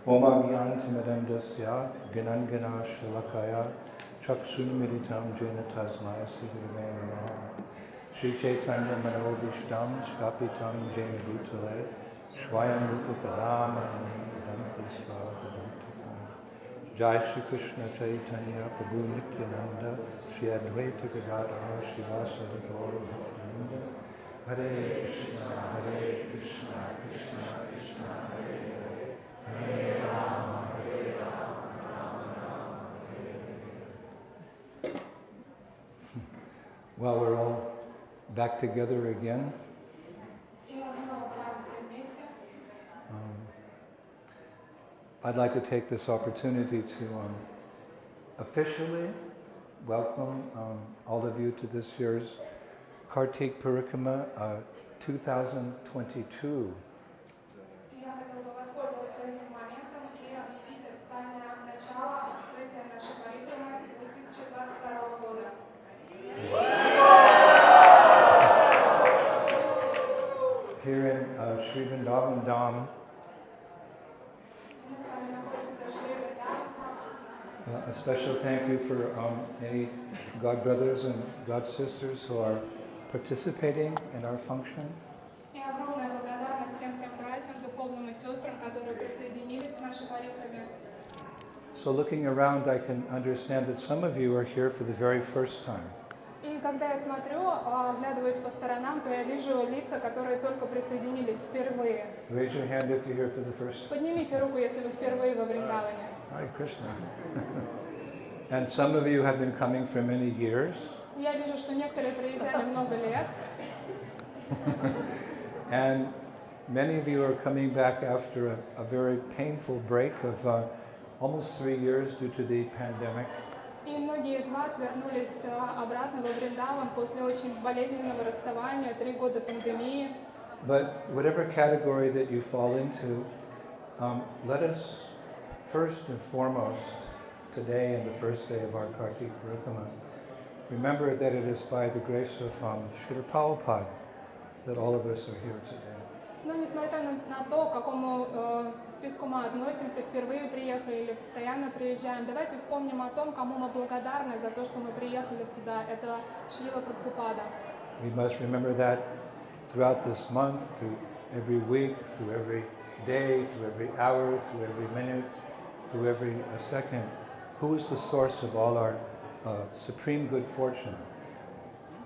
Om Agyantimirandasya Gnangana Shalakaya Chakshunmiritam Jena Tasmaya Siddhime Namaha Shri Chaitanya Manodishtam Skapitam Jena Bhutale Swayam Rupakadama Danti Svavadantikam Jai Shri Krishna Chaitanya Prabhu Nityananda Shri Advaita Gadadhara Shivasari Gaura Bhaktivinoda Hare Krishna Krishna Krishna Hare Hare Hare Rama Rama Rama Hare Hare. Well, we're all back together again. I'd like to take this opportunity to officially welcome all of you to this year's Kartik Parikrama 2022. Here in Sri Vrindavan Dham, a special thank you for any God brothers and God sisters who are participating in our function. So looking around, I can understand that some of you are here for the very first time. И когда я смотрю, оглядываюсь по сторонам, то я вижу лица, которые только присоединились впервые. Raise your hand if you're here for the first time. Поднимите руку, если вы впервые во Вриндаване. Hare Krishna. And some of you have been coming for many years. Я вижу, что некоторые приезжали много лет. And many of you are coming back after a very painful break of almost 3 years due to the pandemic. И многие из вас вернулись обратно во Вриндаван после очень болезненного расставания, 3 года пандемии. But whatever category that you fall into, let us first and foremost, today and the first day of our Kartik Parikrama, remember that it is by the grace of Srila Prabhupada that all of us are here today. Но несмотря на то, к какому списку мы относимся, впервые приехали или постоянно приезжаем, давайте вспомним о том, кому мы благодарны за то, что мы приехали сюда. Это Шрила Прабхупада. We must remember that throughout this month, through every week, through every day, through every hour, through every minute, through every second, who is the source of all our supreme good fortune?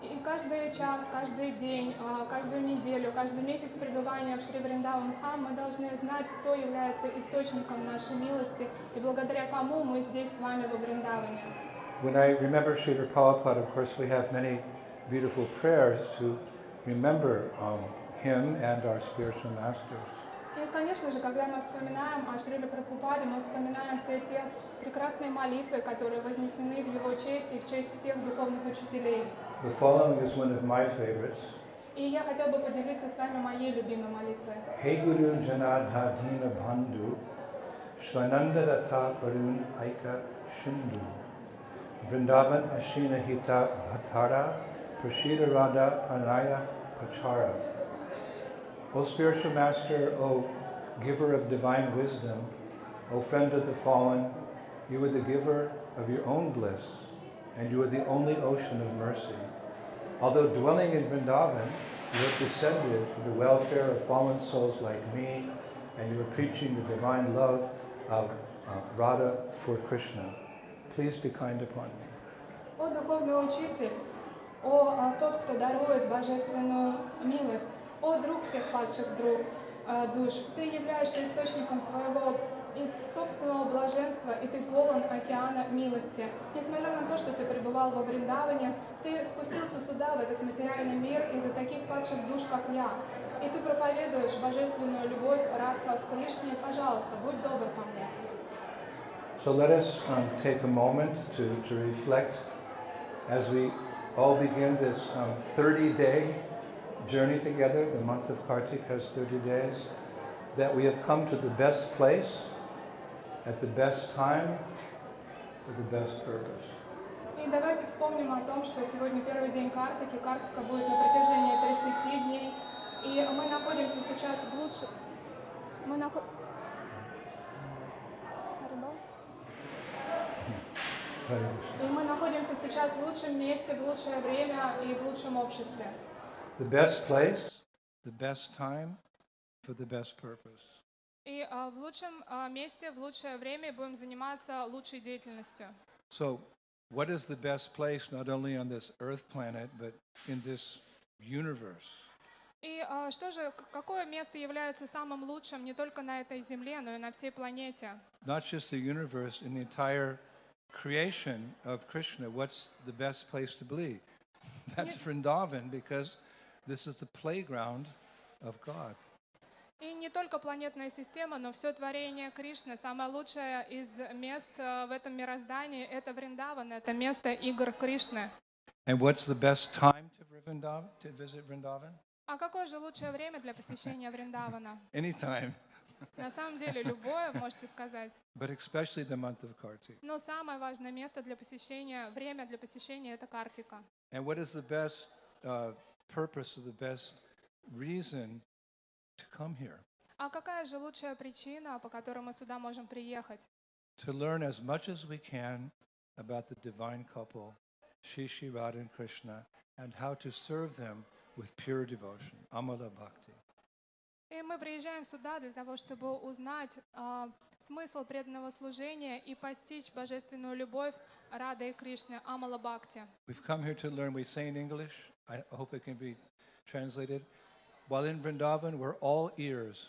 И каждый час, каждый день, каждую неделю, каждый месяц пребывания в Шри Вриндаван Дхам мы должны знать, кто является источником нашей милости и благодаря кому мы здесь с вами во Вриндаване. When I remember Srila Prabhupada, of course, we have many beautiful prayers to remember him and our spiritual masters. И, конечно же, когда мы вспоминаем о Шриле Прабхупаде, мы вспоминаем все те прекрасные молитвы, которые вознесены в его честь и в честь всех духовных учителей. The following is one of my favorites. И я хотел бы поделиться с вами моей любимой молитвой. Hey Guru Janadhadina Bandhu, Swanandarata Karun Aika Shindu, Vrindavan Ashina Hita Bhattara, Prashida Radha Pranaya Pachara. O spiritual master, O giver of divine wisdom, O friend of the fallen, you are the giver of your own bliss, and you are the only ocean of mercy. Although dwelling in Vrindavan, you have descended for the welfare of fallen souls like me, and you are preaching the divine love of Radha for Krishna. Please be kind upon me. О духовный учитель, о тот, кто дарует божественную милость, о друг всех падших душ, ты являешься источником своего из собственного блаженства, и ты полон океана милости. Несмотря на то, что ты пребывал во Вриндаване, ты спустился сюда, в этот материальный мир, из-за таких падших душ, как я. И ты проповедуешь божественную любовь Радха к Кришне. Пожалуйста, будь добр ко мне. So let us take a moment to reflect as we all begin this 30-day journey together. The month of Kartik has 30 days. That we have come to the best place, at the best time, for the best purpose. И давайте вспомним о том, что сегодня первый день Картики. Картика будет на протяжении 30 дней. И мы находимся сейчас в лучшем... Hare Krishna. И мы находимся сейчас в лучшем месте, в лучшее время и в лучшем обществе. The best place, the best time, for the best purpose. И в лучшем месте, в лучшее время будем заниматься лучшей деятельностью. So, what is the best place not only on this earth planet, but in this universe? И что же, какое место является самым лучшим не только на этой земле, но и на всей планете? Not just the universe, in the entire creation of Krishna, what's the best place to be? That's Vrindavan, because this is the playground of God. И не только планетная система, но все творение Кришны. Самое лучшее из мест в этом мироздании — это Вриндаван, это место игр Кришны. And what's the best time to visit Vrindavan? А какое же лучшее время для посещения Вриндавана? Anytime, На самом деле любое, можете сказать. but especially the month of Kartik. Но самое важное место для посещения, время для посещения — это Картика. And what is the best purpose or the best reason to come here? А какая же лучшая причина, по которой мы сюда можем приехать? To learn as much as we can about the divine couple, Shri Radha and Krishna, and how to serve them with pure devotion, Amala Bhakti. И мы приезжаем сюда для того, чтобы узнать смысл преданного служения и постичь божественную любовь Рады и Кришны, Амала Бхакти. We've come here to learn. We say in English, I hope it can be translated, while in Vrindavan we're all ears.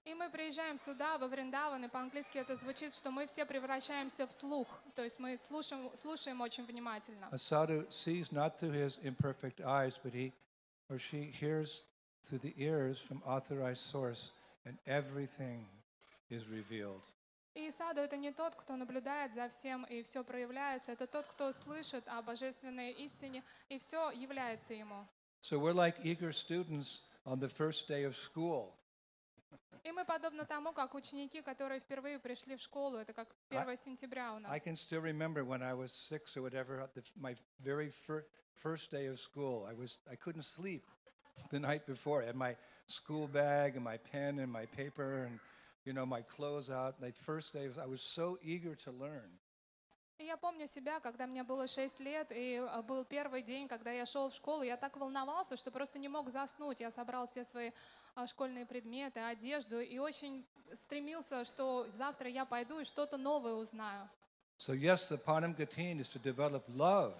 И мы приезжаем сюда, во Вриндаван, и по-английски это звучит, что мы все превращаемся в слух, то есть мы слушаем очень внимательно. A sadhu sees not through his imperfect eyes, but he or she hears through the ears from authorized source, and everything is revealed. И саду — это не тот, кто наблюдает за всем и все проявляется, это тот, кто слышит о божественной истине, и все является ему. So we're like eager students on the first day of school. И мы подобно тому, как ученики, которые впервые пришли в школу, это как 1 сентября у I нас. can still remember when I was 6 or whatever, my very first day of school. I couldn't sleep the night before. I had my school bag and my pen and my paper and my clothes out. The first day I was so eager to learn. И я помню себя, когда мне было 6 лет, и был первый день, когда я шел в школу, я так волновался, что просто не мог заснуть. Я собрал все свои школьные предметы, одежду, и очень стремился, что завтра я пойду и что-то новое узнаю. So yes, the Panam is to develop love,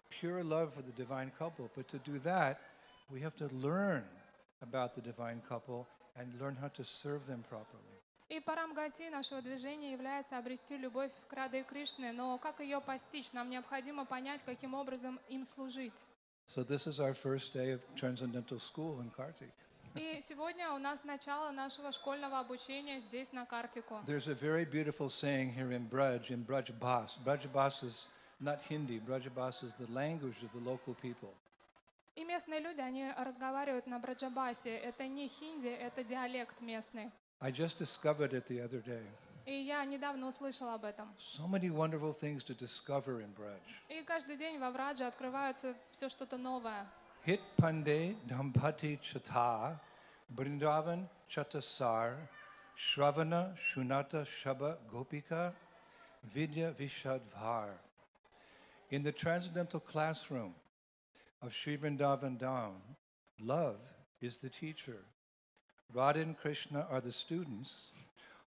pure love for the divine couple. But to do that, we have to learn about the divine couple and learn how to serve them properly. И Парамгати нашего движения является обрести любовь к Раде и Кришне, но как ее постичь? Нам необходимо понять, каким образом им служить. So this is our first day of transcendental school in Kartik. И сегодня у нас начало нашего школьного обучения здесь, на Картику. There's a very beautiful saying here in Braj Bhas. Braj Bhas is not Hindi. Braj Bhas is the language of the local people. И местные люди, они разговаривают на браджабасе. Это не хинди, это диалект местный. I just discovered it the other day. И я недавно услышала об этом. So many wonderful things to discover in Braj. И каждый день во Врадже открывается все что-то новое. Hit Pande Dhampati Chata Vrindavan Chatasar Shravana Shunata Shaba Gopika Vidya Vishadvar. In the transcendental classroom of Sri Vrindavan Dham, love is the teacher. Radha and Krishna are the students.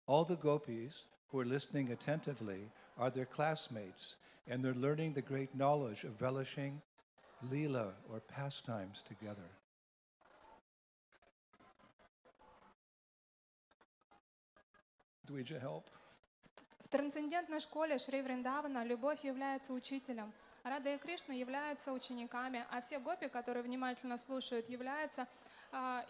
All the gopis who are listening attentively are their classmates, and they're learning the great knowledge of relishing Leela or pastimes together. Do we need your help? В трансцендентной школе Шри Вриндавана любовь является учителем. Рада и Кришна являются учениками, а все гопи, которые внимательно слушают, являются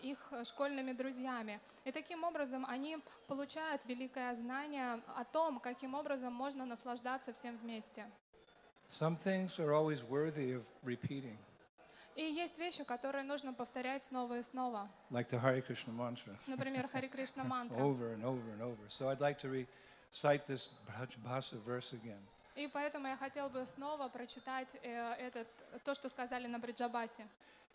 их школьными друзьями. И таким образом они получают великое знание о том, каким образом можно наслаждаться всем вместе. Some things are always worthy of repeating, И есть вещи, которые нужно повторять снова и снова. like the Hare Krishna mantra, Например, Хари Кришна мантра. over and over and over. So I'd like to recite this Brajbhasa verse again. И поэтому я хотел бы снова прочитать то, что сказали на Бриджабасе.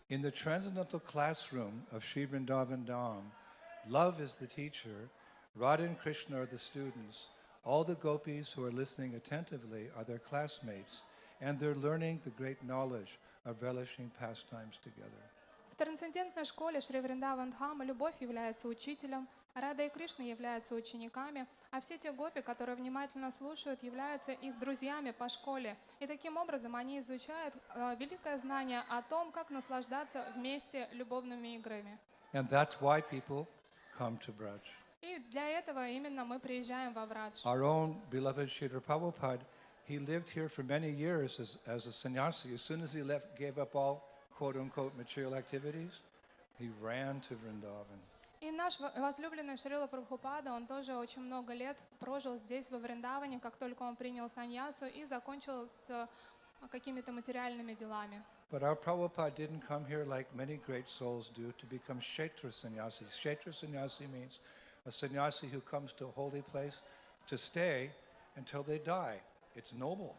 In the transcendental classroom of Sri Vrindavan Dham, love is the teacher, Radha and Krishna are the students. All the gopis who are listening attentively are their classmates, and they're learning the great knowledge of relishing pastimes together. В трансцендентной школе Шри Вриндаван Дхама любовь является учителем, Рада и Кришна являются учениками, а все те гопи, которые внимательно слушают, являются их друзьями по школе. И таким образом они изучают великое знание о том, как наслаждаться вместе любовными играми. And that's why people come to Braj. И для этого именно мы приезжаем во Врадж. Our own beloved Srila Prabhupada, he lived here for many years as a sannyasi. As soon as he gave up all quote-unquote material activities, he ran to Vrindavan. И наш возлюбленный Шрила Прабхупада, он тоже очень много лет прожил здесь, во Вриндаване, как только он принял саньясу и закончил с какими-то материальными делами. But our Prabhupada didn't come here like many great souls do to become Kshetra sannyasi. Kshetra sannyasi means a sannyasi who comes to a holy place to stay until they die. It's noble.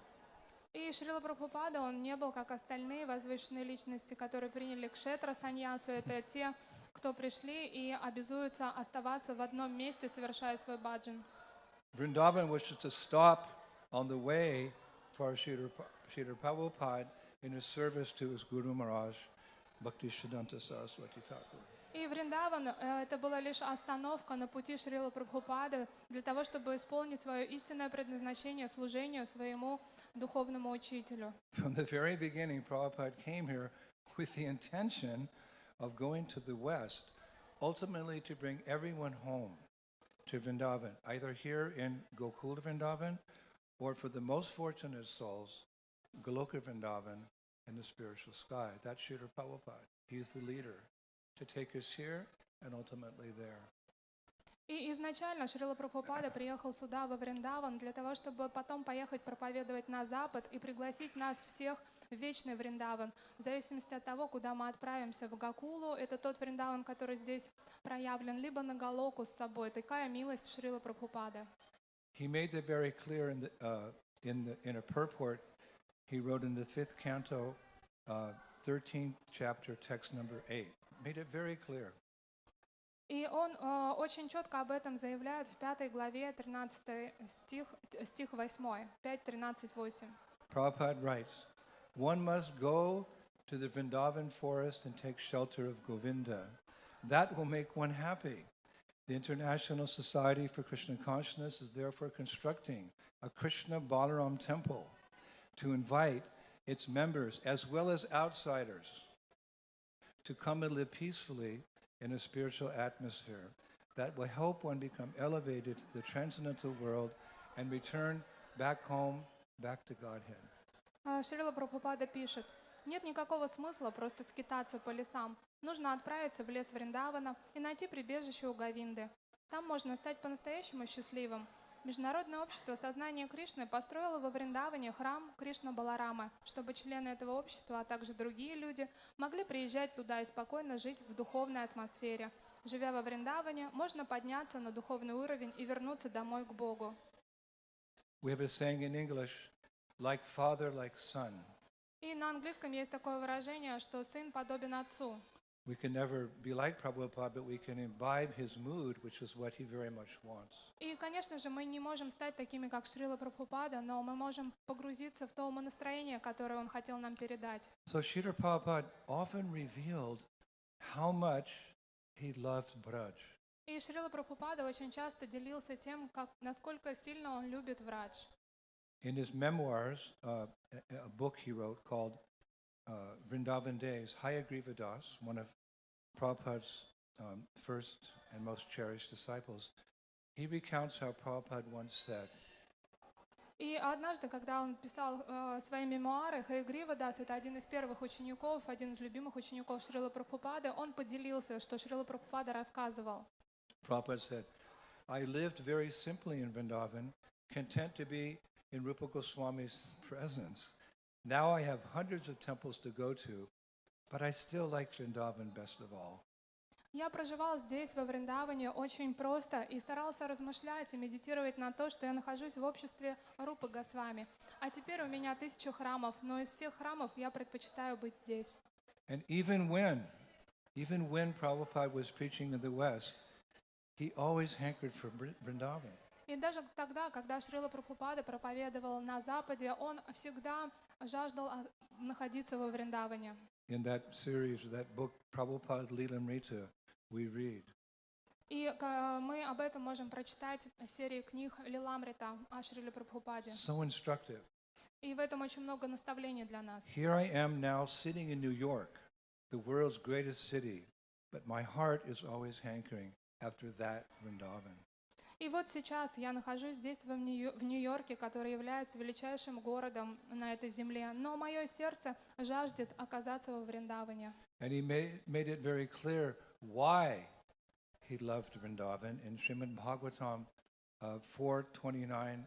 И Шрила Прабхупада, он не был как остальные возвышенные личности, которые приняли кшетра саньясу. Это те, кто пришли и обязуются оставаться в одном месте, совершая свой баджан. Vrindavan was just a stop on the way for Srila Prabhupada in his service to his Guru Maharaj, Bhaktisiddhanta Saraswati Thakur. И Вриндаван это была лишь остановка на пути Шрилы Прабхупады для того, чтобы исполнить свое истинное предназначение служению своему духовному учителю. From the very beginning, Prabhupada came here with the intention of going to the West, ultimately to bring everyone home to Vrindavan, either here in Gokul Vrindavan, or for the most fortunate souls, Goloka Vrindavan in the spiritual sky. That's Srila Prabhupada. He's the leader to take us here and ultimately there. И изначально Шрила Прабхупада приехал сюда, во Вриндаван, для того, чтобы потом поехать проповедовать на Запад и пригласить нас всех в вечный Вриндаван. В зависимости от того, куда мы отправимся, в Гакулу, это тот Вриндаван, который здесь проявлен, либо на Галоку с собой. Такая милость Шрила Прабхупады. He made that very clear in a purport he wrote in the 5th canto, 13th chapter, text number 8. Made it very clear. И он очень четко об этом заявляет в 5 главе, 13 стих 8, 5:13:8. Prabhupada writes, one must go to the Vrindavan forest and take shelter of Govinda. That will make one happy. The International Society for Krishna Consciousness is therefore constructing a Krishna Balaram temple to invite its members as well as outsiders to come and live peacefully in a spiritual atmosphere that will help one become elevated to the transcendental world and return back home, back to Godhead. Шрила Прабхупада пишет: нет никакого смысла просто скитаться по лесам. Нужно отправиться в лес Вриндавана и найти прибежище у Говинды. Там можно стать по-настоящему счастливым. Международное общество сознания Кришны построило во Вриндаване храм Кришна Баларама, чтобы члены этого общества, а также другие люди могли приезжать туда и спокойно жить в духовной атмосфере. Живя во Вриндаване, можно подняться на духовный уровень и вернуться домой к Богу. We have a saying in English, like father, like son. И на английском есть такое выражение, что сын подобен отцу. We can never be like Prabhupada, but we can imbibe his mood, which is what he very much wants. И, конечно же, мы не можем стать такими, как Шрила Прабхупада, но мы можем погрузиться в то умонастроение, которое он хотел нам передать. So Srila Prabhupada often revealed how much he loved Braj. И Шрила Прабхупада очень часто делился тем, насколько сильно он любит Врадж. In his memoirs, a book he wrote called Vrindavan Days, Hayagriva Das, one of Prabhupada's first and most cherished disciples, he recounts how Prabhupada once said, И однажды, когда он писал свои мемуары, Хайагрива Дас, это один из первых учеников, один из любимых учеников Шрилы Прабхупады, он поделился, что Шрила Прабхупада рассказывал. Prabhupada said, I lived very simply in Vrindavan, content to be in Rupa Goswami's presence. Now I have hundreds of temples to go to, but I still like Vrindavan best of all. Я проживал здесь, во Вриндаване, очень просто и старался размышлять и медитировать на то, что я нахожусь в обществе Рупы Госвами. А теперь у меня 1000 храмов, но из всех храмов я предпочитаю быть здесь. And even when Prabhupada was preaching in the West, he always hankered for Vrindavan. И даже тогда, когда Шрила Прабхупада проповедовал на Западе, он всегда жаждал находиться во Вриндаване. In that series, that book, Prabhupada Lilamrita, we read, И мы об этом можем прочитать в серии книг Лиламрита о Шриле Прабхупаде. so instructive. И в этом очень много наставлений для нас. Here I am now sitting in New York, the world's greatest city, but my heart is always hankering after that Vrindavan. И вот сейчас я нахожусь здесь, в Нью-Йорке, который является величайшим городом на этой земле, но мое сердце жаждет оказаться во Вриндаване. And he made it very clear why he loved Vrindavan in Srimad Bhagavatam 4:29,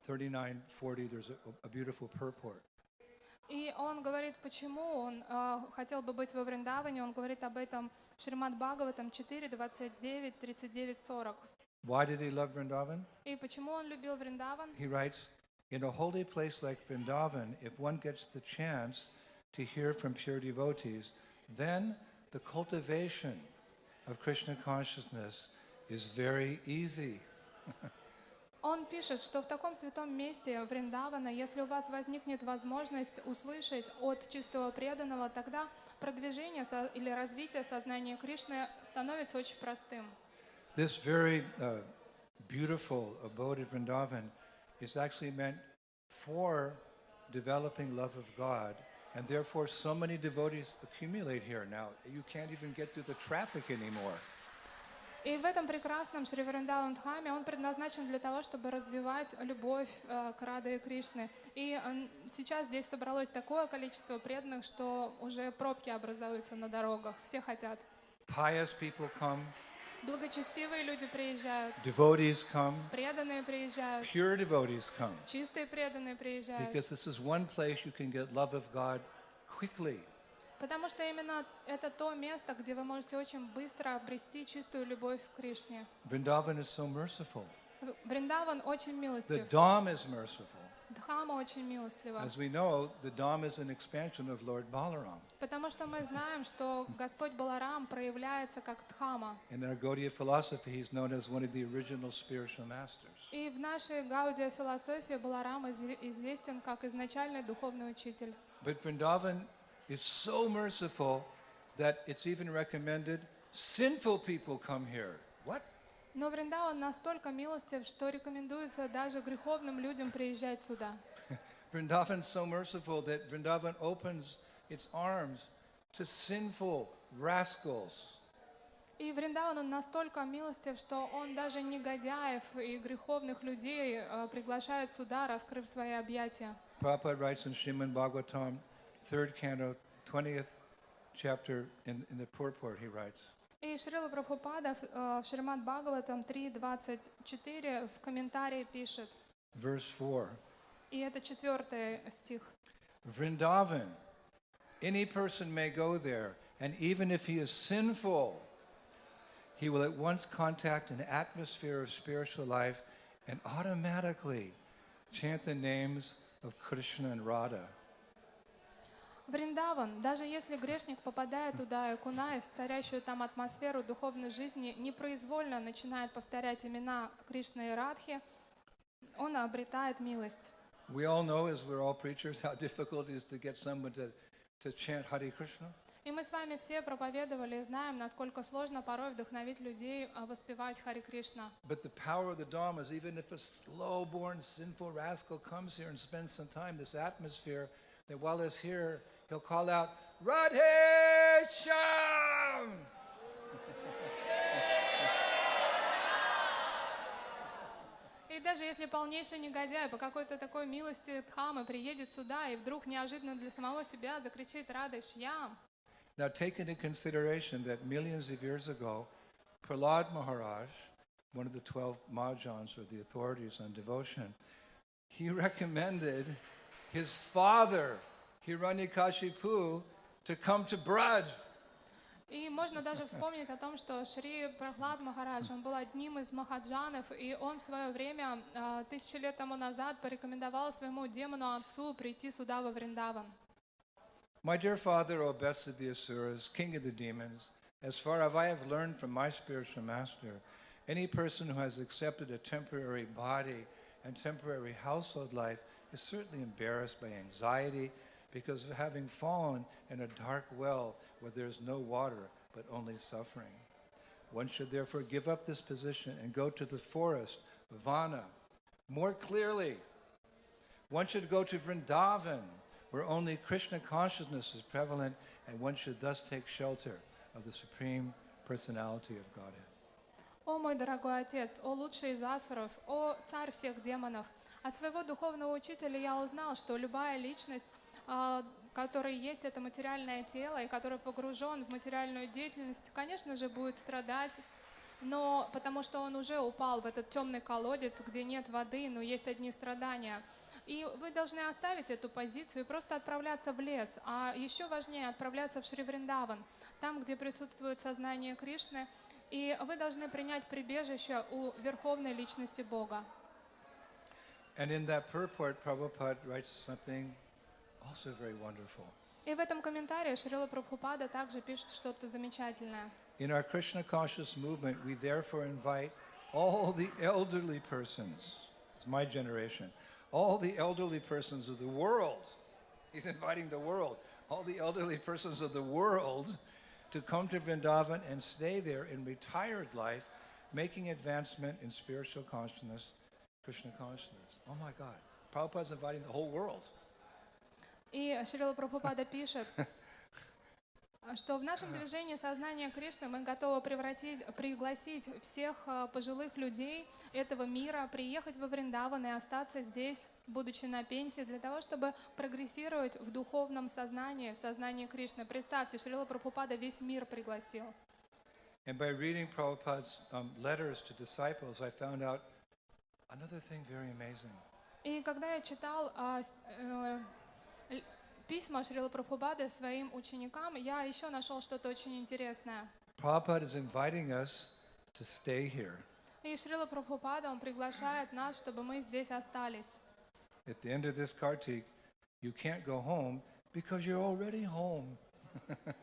39-40. There's a beautiful purport. И он говорит, почему он хотел бы быть во Вриндаване. Он говорит об этом в Шримад Бхагаватам 4, 29, 39, 40. Why did he love Vrindavan? И почему он любил Вриндаван? He writes, in a holy place like Vrindavan, if one gets the chance to hear from pure devotees, then the cultivation of Krishna consciousness is very easy. Он пишет, что в таком святом месте Вриндавана, если у вас возникнет возможность услышать от чистого преданного, тогда продвижение или развитие сознания Кришны становится очень простым. This very beautiful abode of Vrindavan is actually meant for developing love of God, and therefore so many devotees accumulate here now. You can't even get through the traffic anymore. И в этом прекрасном Шри Вриндаван Дхаме он предназначен для того, чтобы развивать любовь к Раде Кришне. И сейчас здесь собралось такое количество преданных, что уже пробки образуются на дорогах. Все хотят. Pious people come. Благочестивые люди приезжают. Devotees come. Преданные приезжают. Pure devotees come. Чистые преданные приезжают. Because this is one place you can get love of God quickly. Потому что именно это то место, где вы можете очень быстро обрести чистую любовь к Кришне. Vrindavan is so merciful. Вриндаван очень The милостив. Dham is merciful. Дхама очень милостлива. As we know, the Dham is an expansion of Lord Balaram. Потому что мы знаем, что Господь Баларам проявляется как Дхама. In our Gaudiya philosophy, he's known as one of the original spiritual masters. И в нашей Гаудия философии Баларам известен как изначальный духовный учитель. But Vrindavan is so merciful that it's even recommended sinful people come here. What? Но Вриндаван настолько милостив, что рекомендуется даже греховным людям приезжать сюда. Vrindavan is so merciful that Vrindavan opens its arms to sinful rascals. И Вриндаван он настолько милостив, что он даже негодяев и греховных людей приглашает сюда, раскрыв свои объятия. Prabhupada writes in Srimad Bhagavatam, 3rd canto, 20th chapter, in the purport, he writes, И Шрила Прабхупада в Шримад Бхагаватам 3.24 в комментарии пишет, verse 4, и это 4 стих. Vrindavan, any person may go there, and even if he is sinful, he will at once contact an atmosphere of spiritual life and automatically chant the names of Krishna and Radha. Вриндаван, даже если грешник попадает туда и окунаясь в царящую там атмосферу духовной жизни, непроизвольно начинает повторять имена Кришны и Радхи, он обретает милость. We all know, as we're all preachers, how difficult it is to get someone to chant Hare Krishna. И мы с вами все проповедовали и знаем, насколько сложно порой вдохновить людей воспевать Хари Кришна. But the power of the Dhamma is even if a slow-born sinful rascal comes here and spends some time, this atmosphere, that while he's here, he'll call out, Radhe Shyam! И даже если полнейший негодяй по какой-то такой милости Дхамы приедет сюда и вдруг неожиданно для самого себя закричит «Радhe Shyam». Now take into consideration that millions of years ago, Prahlad Maharaj, one of the 12 Mahajans or the authorities on devotion, he recommended his father, Hiranyakashipu, to come to Braj. И можно даже вспомнить о том, что Шри Прахлад Махарадж, он был одним из махаджанов, и он в свое время, 1000 лет тому назад, порекомендовал своему демону-отцу прийти сюда, во Вриндаван. My dear father, O best of the Asuras, king of the demons, as far as I have learned from my spiritual master, Any person who has accepted a temporary body and temporary household life is certainly embarrassed by anxiety because of having fallen in a dark well where there's no water but only suffering. One should therefore give up this position and go to the forest, Vana, more clearly. One should go to Vrindavan, where only Krishna consciousness is prevalent, and one should thus take shelter of the Supreme Personality of Godhead. О мой дорогой Отец, о лучший из асуров, о царь всех демонов, от своего духовного учителя я узнал, что любая личность, который есть это материальное тело и который погружен в материальную деятельность, конечно же, будет страдать, но потому что он уже упал в этот темный колодец, где нет воды, но есть одни страдания. И вы должны оставить эту позицию и просто отправляться в лес, а еще важнее отправляться в Шри Вриндаван, там, где присутствует сознание Кришны, и вы должны принять прибежище у Верховной Личности Бога. And in that purport, Prabhupada writes something also very wonderful. И в этом комментарии Шрила Прабхупада также пишет что-то замечательное. In our Krishna conscious movement, we therefore invite all the elderly persons, it's my generation, all the elderly persons of the world, he's inviting the world, all the elderly persons of the world to come to Vrindavan and stay there in retired life, making advancement in spiritual consciousness, Krishna consciousness. Oh my God, Prabhupada's inviting the whole world. И Шрила Прабхупада пишет, что в нашем движении сознания Кришны мы готовы пригласить всех пожилых людей этого мира, приехать во Вриндаван и остаться здесь, будучи на пенсии, для того, чтобы прогрессировать в духовном сознании, в сознании Кришны. Представьте, Шрила Прабхупада весь мир пригласил. And by reading Prabhupada's letters to disciples, I found out another thing very amazing. И когда я читал письма Шрилы Прабхупады своим ученикам, я еще нашел что-то очень интересное. Prabhupada is inviting us to stay here. И Шрила Прабхупада, он приглашает нас, чтобы мы здесь остались. At the end of this Kartik, you can't go home because you're already home.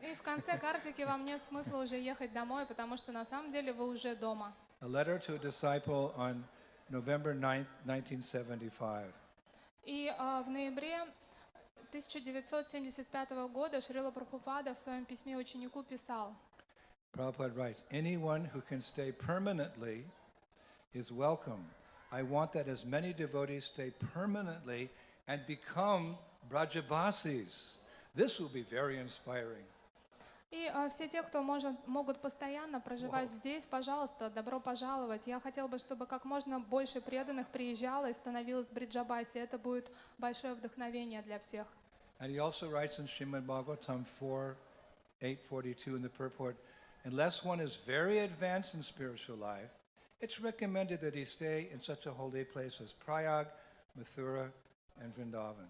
И в конце Картики вам нет смысла уже ехать домой, потому что на самом деле вы уже дома. A letter to a disciple on November 9th, 1975. И в ноябре 1975 года Шрила Прабхупада в своем письме ученику писал: Prabhupada writes, anyone who can stay permanently is welcome. I want that as many devotees stay permanently and become Brajabasis. This will be very inspiring. И все те, кто могут постоянно проживать здесь, пожалуйста, добро пожаловать. Я хотел бы, чтобы как можно больше преданных приезжало и становилось Бриджабаси. Это будет большое вдохновение для всех. And he also writes in Srimad Bhagavatam 4:842 in the purport, unless one is very advanced in spiritual life, it's recommended that he stay in such a holy place as Prayag, Mathura, and Vrindavan.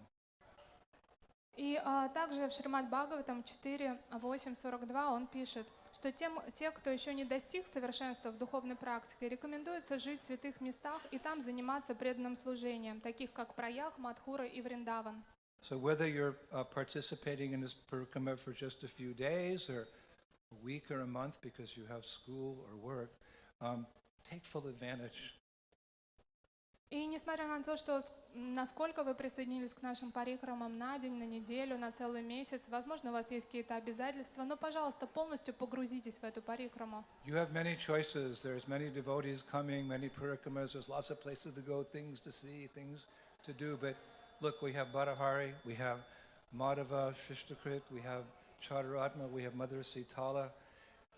И также в Шримад Бхагаватам 4:8:42 он пишет, что те, кто еще не достиг совершенства в духовной практике, рекомендуется жить в святых местах и там заниматься преданным служением, таких как Праях, Мадхура и Вриндаван. So whether you're participating in this Parikrama for just a few days or a week or a month because you have school or work, take full advantage. И несмотря на то, что насколько вы присоединились к нашим парикрамам на день, на неделю, на целый месяц, возможно, у вас есть какие-то обязательства, но, пожалуйста, полностью погрузитесь в эту парикраму. You have many choices. There's many devotees coming, many parikramas. There's lots of places to go, things to see, things to do. But look, we have Bhattahari, we have Madhava, Shrishtakrit, we have Chadaratma, we have Mother Sitala.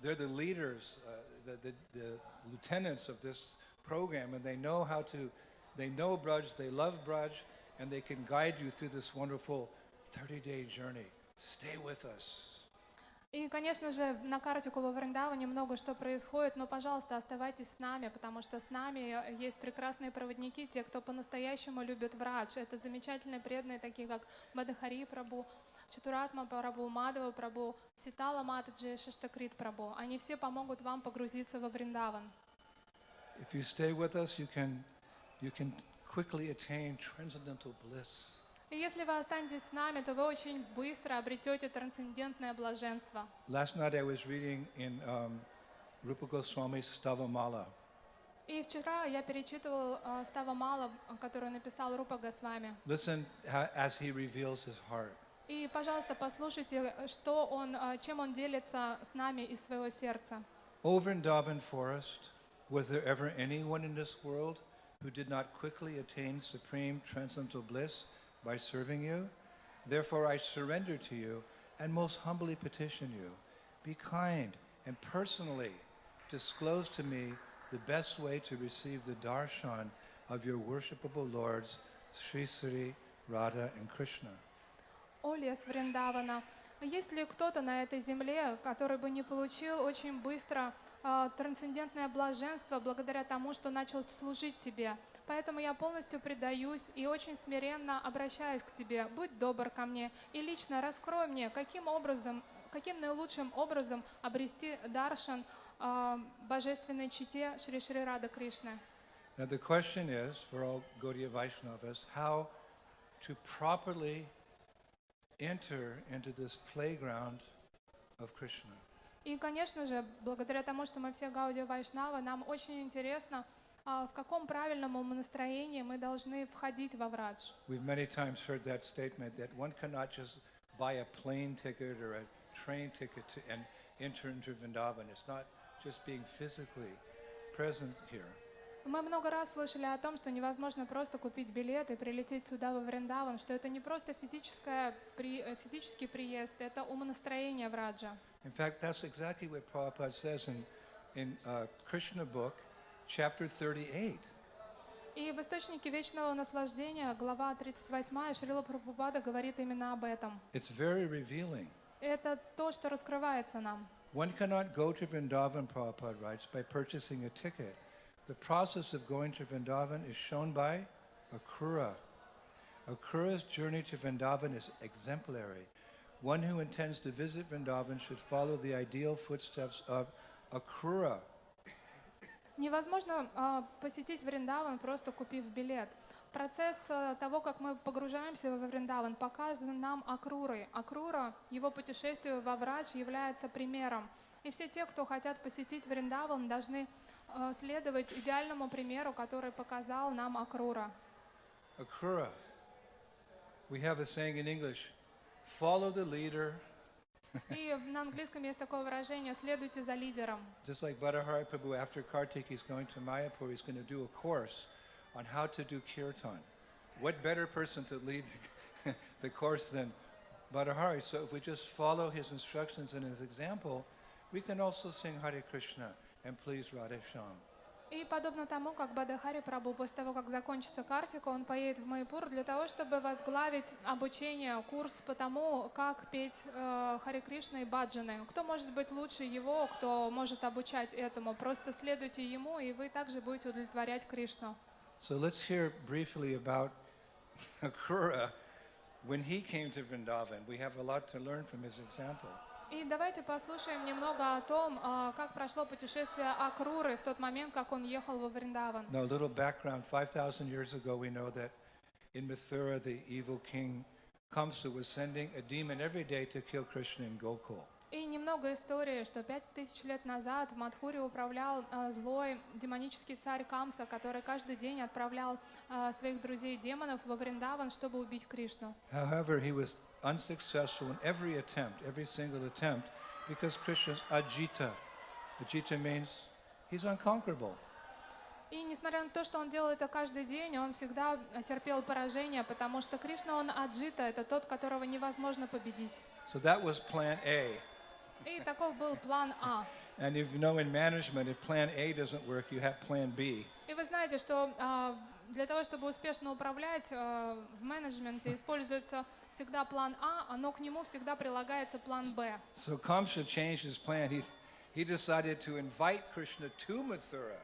They're the leaders, the lieutenants of this program, and they know how to. They know Braj, they love Braj, and they can guide you through this wonderful 30-day journey. Stay with us. И, конечно же, на Картику во Вриндаване много что происходит, но, пожалуйста, оставайтесь с нами, потому что с нами есть прекрасные проводники, те, кто по-настоящему любит Брадж. Это замечательные преданные, такие как Мадхари Прабhu, Чатуратма Прабhu, Мадхава Прабhu, Ситала Матаджи, Шиштакрит Прабhu. Они все помогут вам погрузиться во Вриндаван. If you stay with us, you can quickly attain transcendental bliss. И если вы останетесь с нами, то вы очень быстро обретете трансцендентное блаженство. Last night I was reading in Rupa Goswami's Stavamala. И вчера я перечитывал Става Мала, которую написал Рупа Госвами. Listen as he reveals his heart. И, пожалуйста, послушайте, чем он делится с нами из своего сердца. O Vrindavan forest, was there ever anyone in this world who did not quickly attain supreme transcendental bliss by serving you? Therefore I surrender to you and most humbly petition you. Be kind and personally disclose to me the best way to receive the darshan of your worshipable lords, Sri Sri, Radha and Krishna. О лес Вриндавана, есть ли кто-то на этой земле, который бы не получил очень быстро трансцендентное блаженство благодаря тому, что начал служить тебе? Поэтому я полностью предаюсь и очень смиренно обращаюсь к тебе. Будь добр ко мне и лично раскрой мне, каким наилучшим образом обрести даршан божественной чите Шри Шри Рада Кришны. Now the question is, for all Gaudiya Vaishnavas, how to properly enter into this playground of Krishna. И, конечно же, благодаря тому, что мы все Гаудия Вайшнава, нам очень интересно, в каком правильном настроении мы должны входить во Врадж. We've many times heard that statement that one cannot just buy a plane ticket or a train ticket and enter into Vrindavan. It's not just being physically present here. Мы много раз слышали о том, что невозможно просто купить билет и прилететь сюда во Вриндаван, что это не просто физический приезд, это умонастроение Враджа. In fact, that's exactly what Prabhupada says in Krishna book, chapter 38. И в «Источнике вечного наслаждения», глава 38, Шрила Прабхупада говорит именно об этом. It's very revealing. Это то, что раскрывается нам. One cannot go to Vrindavan, Prabhupada writes, by purchasing a ticket. The process of going to Vrindavan is shown by Akrura. Akrura's journey to Vrindavan is exemplary. One who intends to visit Vrindavan should follow the ideal footsteps of Akrura. Невозможно посетить Вриндаван, просто купив билет. Процесс того, как мы погружаемся во Вриндаван, показан нам Акрурой. Акрура, его путешествие во Врадж является примером. И все те, кто хотят посетить Вриндаван, должны следовать идеальному примеру, который показал нам Акрура. Akrura. We have a saying in English, follow the leader. И на английском есть такое выражение «следуйте за лидером». Just like Bhattacharya Prabhu, after Kartik, he's going to Mayapur, he's going to do a course on how to do kirtan. What better person to lead the course than Bhattacharya? So if we just follow his instructions and his example, we can also sing Hare Krishna and please Radhe Shyam. И подобно тому, как Бхаттакхари Прабху после того, как закончится Картика, он поедет в Майяпур для того, чтобы возглавить обучение, курс по тому, как петь Харе Кришна и баджаны. Кто может быть лучше его, кто может обучать этому? Просто следуйте ему, и вы также будете удовлетворять Кришну. So let's hear briefly about Akrura. When he came to Vrindavan, we have a lot to learn from his example. И давайте послушаем немного о том, как прошло путешествие Акруры в тот момент, как он ехал во Вриндаван. Now, a little background. 5,000 years ago, we know that in Mathura, the evil king Kamsa was sending a demon every day to kill Krishna in Gokul. И немного истории, что 5000 лет назад в Мадхуре управлял злой демонический царь Камса, который каждый день отправлял своих друзей-демонов во Вриндаван, чтобы убить Кришну. However, he was unsuccessful in every single attempt, because Krishna's Ajita. Ajita means he's unconquerable. И несмотря на то, что он делал это каждый день, он всегда терпел поражение, потому что Кришна, он аджита, это тот, которого невозможно победить. So that was plan A. И таков был план А. And if you know in management, if plan A doesn't work, you have plan B. И вы знаете, что для того, чтобы успешно управлять в менеджменте, используется всегда план А, но к нему всегда прилагается план Б. So Kamsa changed his plan. He decided to invite Krishna to Mathura,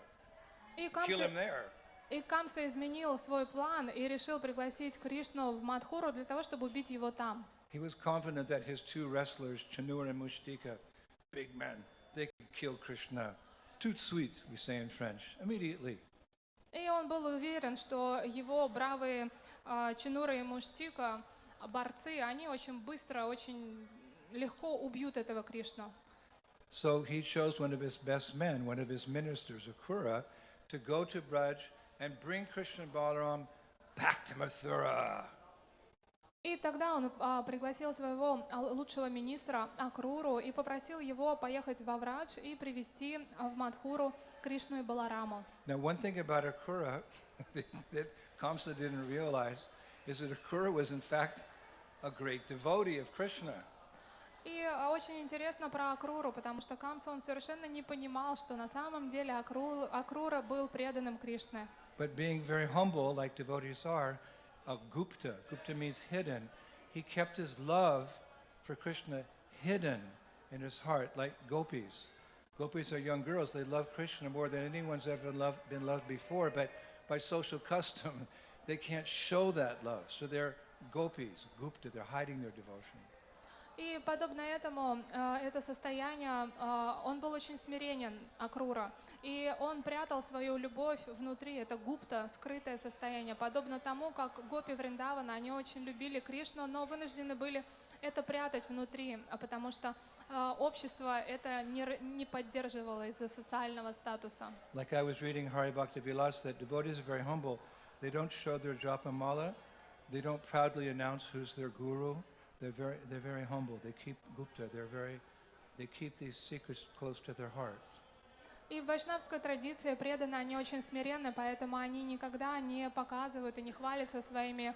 kill him there. И Камса изменил свой план и решил пригласить Кришну в Мадхуру для того, чтобы убить его там. He was confident that his two wrestlers, Chanur and Mushtika, big men, they could kill Krishna. Tout de suite, we say in French, immediately. И он был уверен, что его бравые Чинура и Муштика, борцы, они очень быстро, очень легко убьют этого Кришну. So he chose one of his best men, one of his ministers, Akrura, to go to Braj and bring Krishna and Balaram back to Mathura. И тогда он пригласил своего лучшего министра Акруру и попросил его поехать во Врадж и привести в Мадхуру Кришну и Балараму. Now, one thing about Akrura that Kamsa didn't realize is that Akrura was in fact a great devotee of Krishna. И очень интересно про Акруру, потому что Камса он совершенно не понимал, что на самом деле Акрура был преданным Кришне. But being very humble, like devotees are, Gupta means hidden. He kept his love for Krishna hidden in his heart, like gopis. Gopis are young girls. They love Krishna more than anyone's ever been loved before, but by social custom, they can't show that love. So they're gopis, Gupta, they're hiding their devotion. И подобно этому, это состояние, он был очень смиренен, Акрура, и он прятал свою любовь внутри, это гупта, скрытое состояние, подобно тому, как гопи Вриндавана, они очень любили Кришну, но вынуждены были это прятать внутри, потому что общество это не поддерживало из-за социального статуса. Like I was reading Hari Bhakti Vilas, that devotees are very humble. They don't show their japa mala, they don't proudly announce who's their guru. They're very humble. They keep gupta. They keep these secrets close to their hearts. И в вайшнавской традиции преданные, они очень смиренны, поэтому они никогда не показывают и не хвалятся своими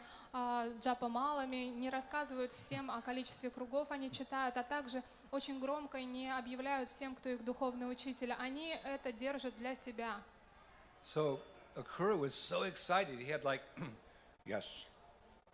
джапамалами, не рассказывают всем о количестве кругов они читают, а также очень громко не объявляют всем, кто их духовный учитель. Они это держат для себя. So Akrura was so excited. He had like, yes,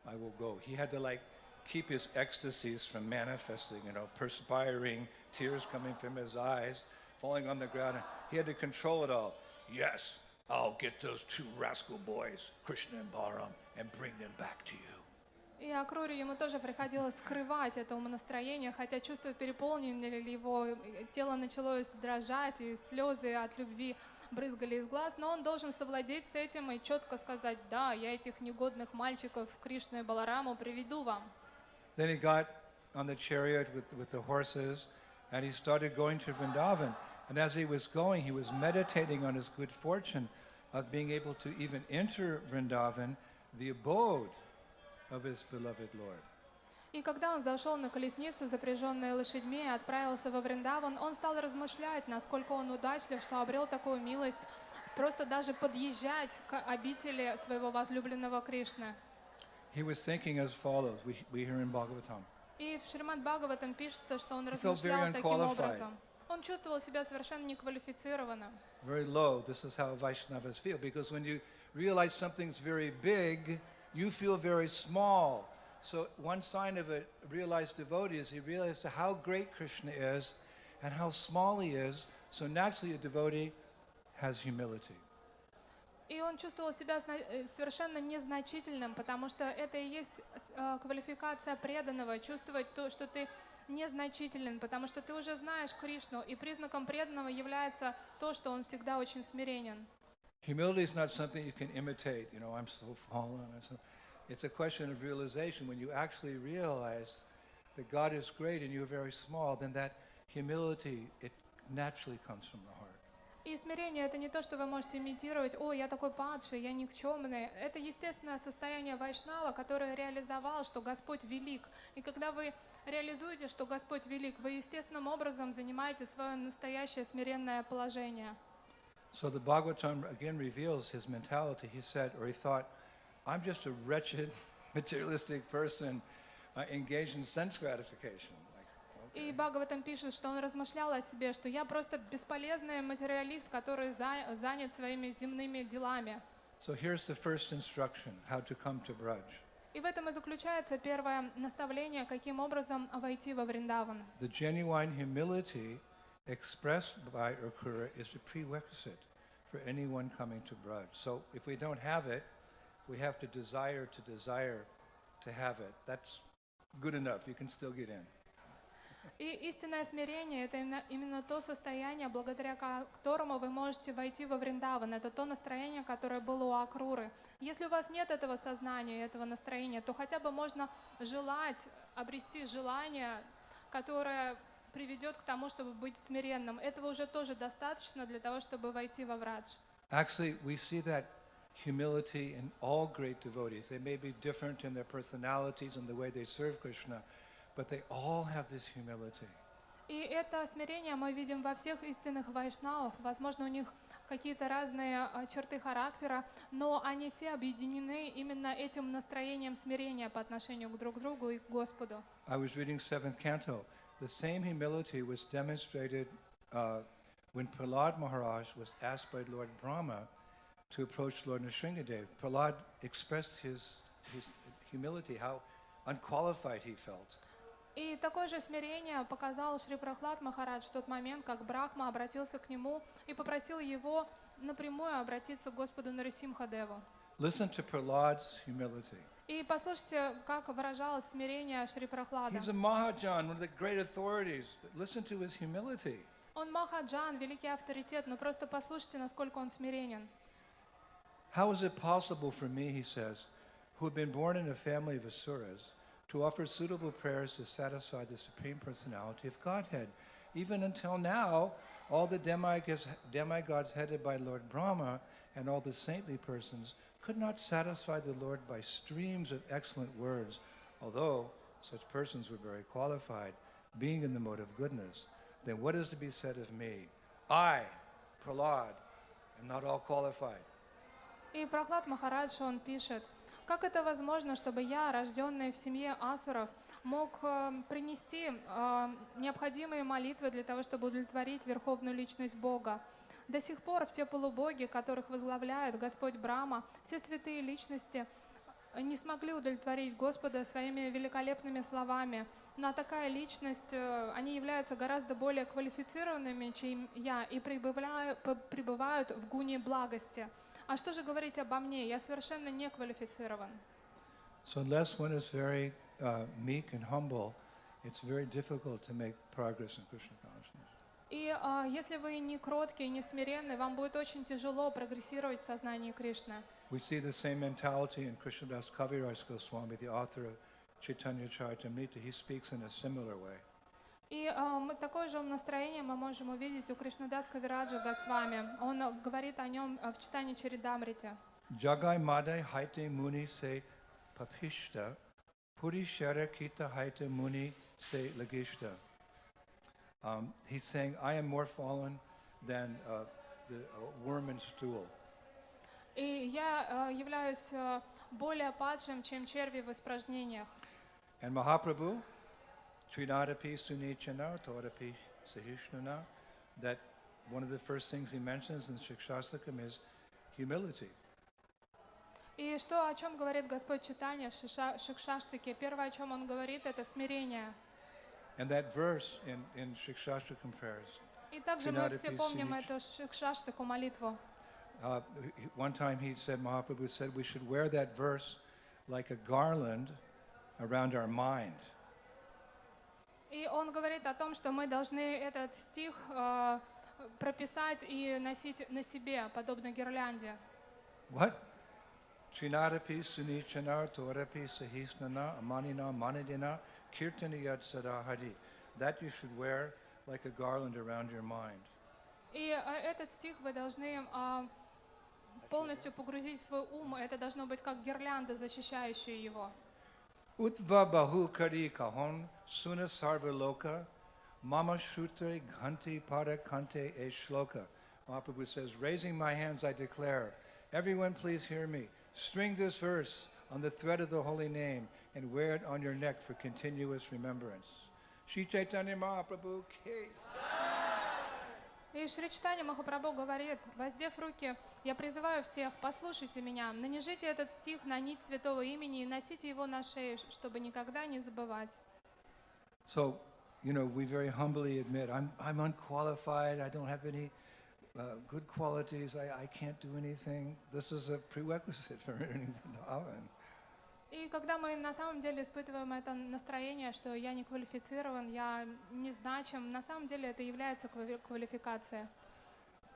I will go. He had to like keep his ecstasies from manifesting, perspiring, tears coming from his eyes, falling on the ground. He had to control it all. Yes, I'll get those two rascal boys, Krishna and Balaram, and bring them back to you. И Акруре ему тоже приходилось скрывать это умонастроение, хотя чувства переполнили его, тело начало дрожать, и слезы от любви брызгали из глаз, но он должен совладеть с этим и четко сказать: да, я этих негодных мальчиков Кришну и Балараму приведу вам. Then he got on the chariot with the horses, and he started going to Vrindavan. And as he was going, he was meditating on his good fortune of being able to even enter Vrindavan, the abode of his beloved Lord. И когда он зашел на колесницу, запряженную лошадьми, и отправился во Вриндаван, он стал размышлять, насколько он удачлив, что обрел такую милость, просто даже подъезжать к обители своего возлюбленного Кришны. He was thinking as follows, we hear in Bhagavatam. И в Шримад Бхагаватам пишется, что он размышлял таким образом. Он чувствовал себя совершенно неквалифицированным. Very low, this is how Vaishnavas feel, because when you realize something's very big, you feel very small. So one sign of a realized devotee is he realizes how great Krishna is and how small he is, so naturally a devotee has humility. И он чувствовал себя совершенно незначительным, потому что это и есть квалификация преданного, чувствовать то, что ты незначителен, потому что ты уже знаешь Кришну, и признаком преданного является то, что он всегда очень смиренен. Humility is not something you can imitate, I'm so fallen. It's a question of realization. When you actually realize that God is great and you're very small, then that humility, it naturally comes from the heart. И смирение — это не то, что вы можете имитировать: «О, я такой падший, я никчемный». Это естественное состояние вайшнава, которое реализовало, что Господь велик. И когда вы реализуете, что Господь велик, вы естественным образом занимаете свое настоящее смиренное положение. So the Bhagavatam again reveals his mentality. He said, or he thought, I'm just a wretched, materialistic person engaged in sense gratification. И Бхагаватам пишет, что он размышлял о себе, что я просто бесполезный материалист, который занят своими земными делами. So here's the first instruction, how to come to Braj. И в этом и заключается первое наставление, каким образом войти во Вриндаван. The genuine humility expressed by Akrura is a prerequisite for anyone coming to Braj. So if we don't have it, we have to desire to have it. That's good enough. You can still get in. И истинное смирение — это именно то состояние, благодаря которому вы можете войти во Вриндаван. Это то настроение, которое было у Акруры. Если у вас нет этого сознания, этого настроения, то хотя бы можно желать, обрести желание, которое приведет к тому, чтобы быть смиренным. Этого уже тоже достаточно для того, чтобы войти во Врадж. Actually, we see that humility in all great devotees. They may be different in their personalities and the way they serve Krishna, but they all have this humility. И это смирение мы видим во всех истинных вайшнавах. Возможно, у них какие-то разные черты характера, но они все объединены именно этим настроением смирения по отношению друг к другу и к Господу. I was reading 7th canto. The same humility was demonstrated when Prahlad Maharaj was asked by Lord Brahma to approach Lord Nrsingadev. Prahlad expressed his humility, how unqualified he felt. И такое же смирение показал Шри Прахлад Махарадж в тот момент, как Брахма обратился к нему и попросил его напрямую обратиться к Господу Нарисимхадеву. Listen to Prahlad's humility. И послушайте, как выражалось смирение Шри Прахлада. He's a Mahajan, one of the great authorities. Listen to his humility. Он Махаджан, великий авторитет, но просто послушайте, насколько он смиренен. How is it possible for me, he says, who have been born in a family of asuras, to offer suitable prayers to satisfy the Supreme Personality of Godhead? Even until now, all the demigods headed by Lord Brahma and all the saintly persons could not satisfy the Lord by streams of excellent words, although such persons were very qualified, being in the mode of goodness. Then what is to be said of me? I, Prahlad, am not all qualified. И Прахлад Махарадж, он пишет, как это возможно, чтобы я, рожденный в семье асуров, мог принести необходимые молитвы для того, чтобы удовлетворить верховную личность Бога? До сих пор все полубоги, которых возглавляет Господь Брахма, все святые личности не смогли удовлетворить Господа своими великолепными словами. Но такая личность, они являются гораздо более квалифицированными, чем я, и пребывают в гуне благости. А что же говорить обо мне? Я совершенно не квалифицирован. So unless one is very meek and humble, it's very difficult to make progress in Krishna consciousness. И если вы не кроткий, не смиренный, вам будет очень тяжело прогрессировать в сознании Кришны. We see the same mentality in Krishnadas Kaviraj Goswami, the author of Chaitanya Charitamrita. He speaks in a similar way. И такое же настроение мы можем увидеть у Кришнадас Кавираджа Госвами. Он говорит о нем в читании Чаридамрити. Jagai Madai Haite Muni se papishta, Puri Shara Kita Haite Muni se lagishta. He's saying, I am more fallen than the worm in stool. И я являюсь более падшим, чем черви в испражнениях. And Mahaprabhu, Trinadapi Sunichana, Todapi Sahishnana, that one of the first things he mentions in Shikshastakam is humility. И что, о чем говорит Господь Чайтанья в Шикшаштаке? Первое, о чем он говорит, это смирение. And that verse in Shikshastakam prayers. И также мы все помним эту Шикшаштаку молитву. One time he said, Mahaprabhu said, we should wear that verse like a garland around our mind. И он говорит о том, что мы должны этот стих прописать и носить на себе, подобно гирлянде. What? Trinadapi Sunichana Torapi Sahisnana Amanina Manidina Kirtaniyat Sadahari. That you should wear like a garland around your mind. И этот стих вы должны полностью погрузить в свой ум. Это должно быть как гирлянда, защищающая его. Utva bahu kari kahon suna sarva loka mama shutre ghanti para kante e shloka. Mahaprabhu says, raising my hands I declare, everyone please hear me. String this verse on the thread of the holy name and wear it on your neck for continuous remembrance. Shri Chaitanya Mahaprabhu ki. И Шри Чайтанья Махапрабху говорит, воздев руки, я призываю всех, послушайте меня, нанижите этот стих на нить святого имени и носите его на шее, чтобы никогда не забывать. So, we very humbly admit, I'm unqualified, I don't have any good qualities, I can't do anything. This is a prerequisite for earning Vrindavan. И когда мы на самом деле испытываем это настроение, что я не квалифицирован, я не значим, на самом деле это является квалификацией.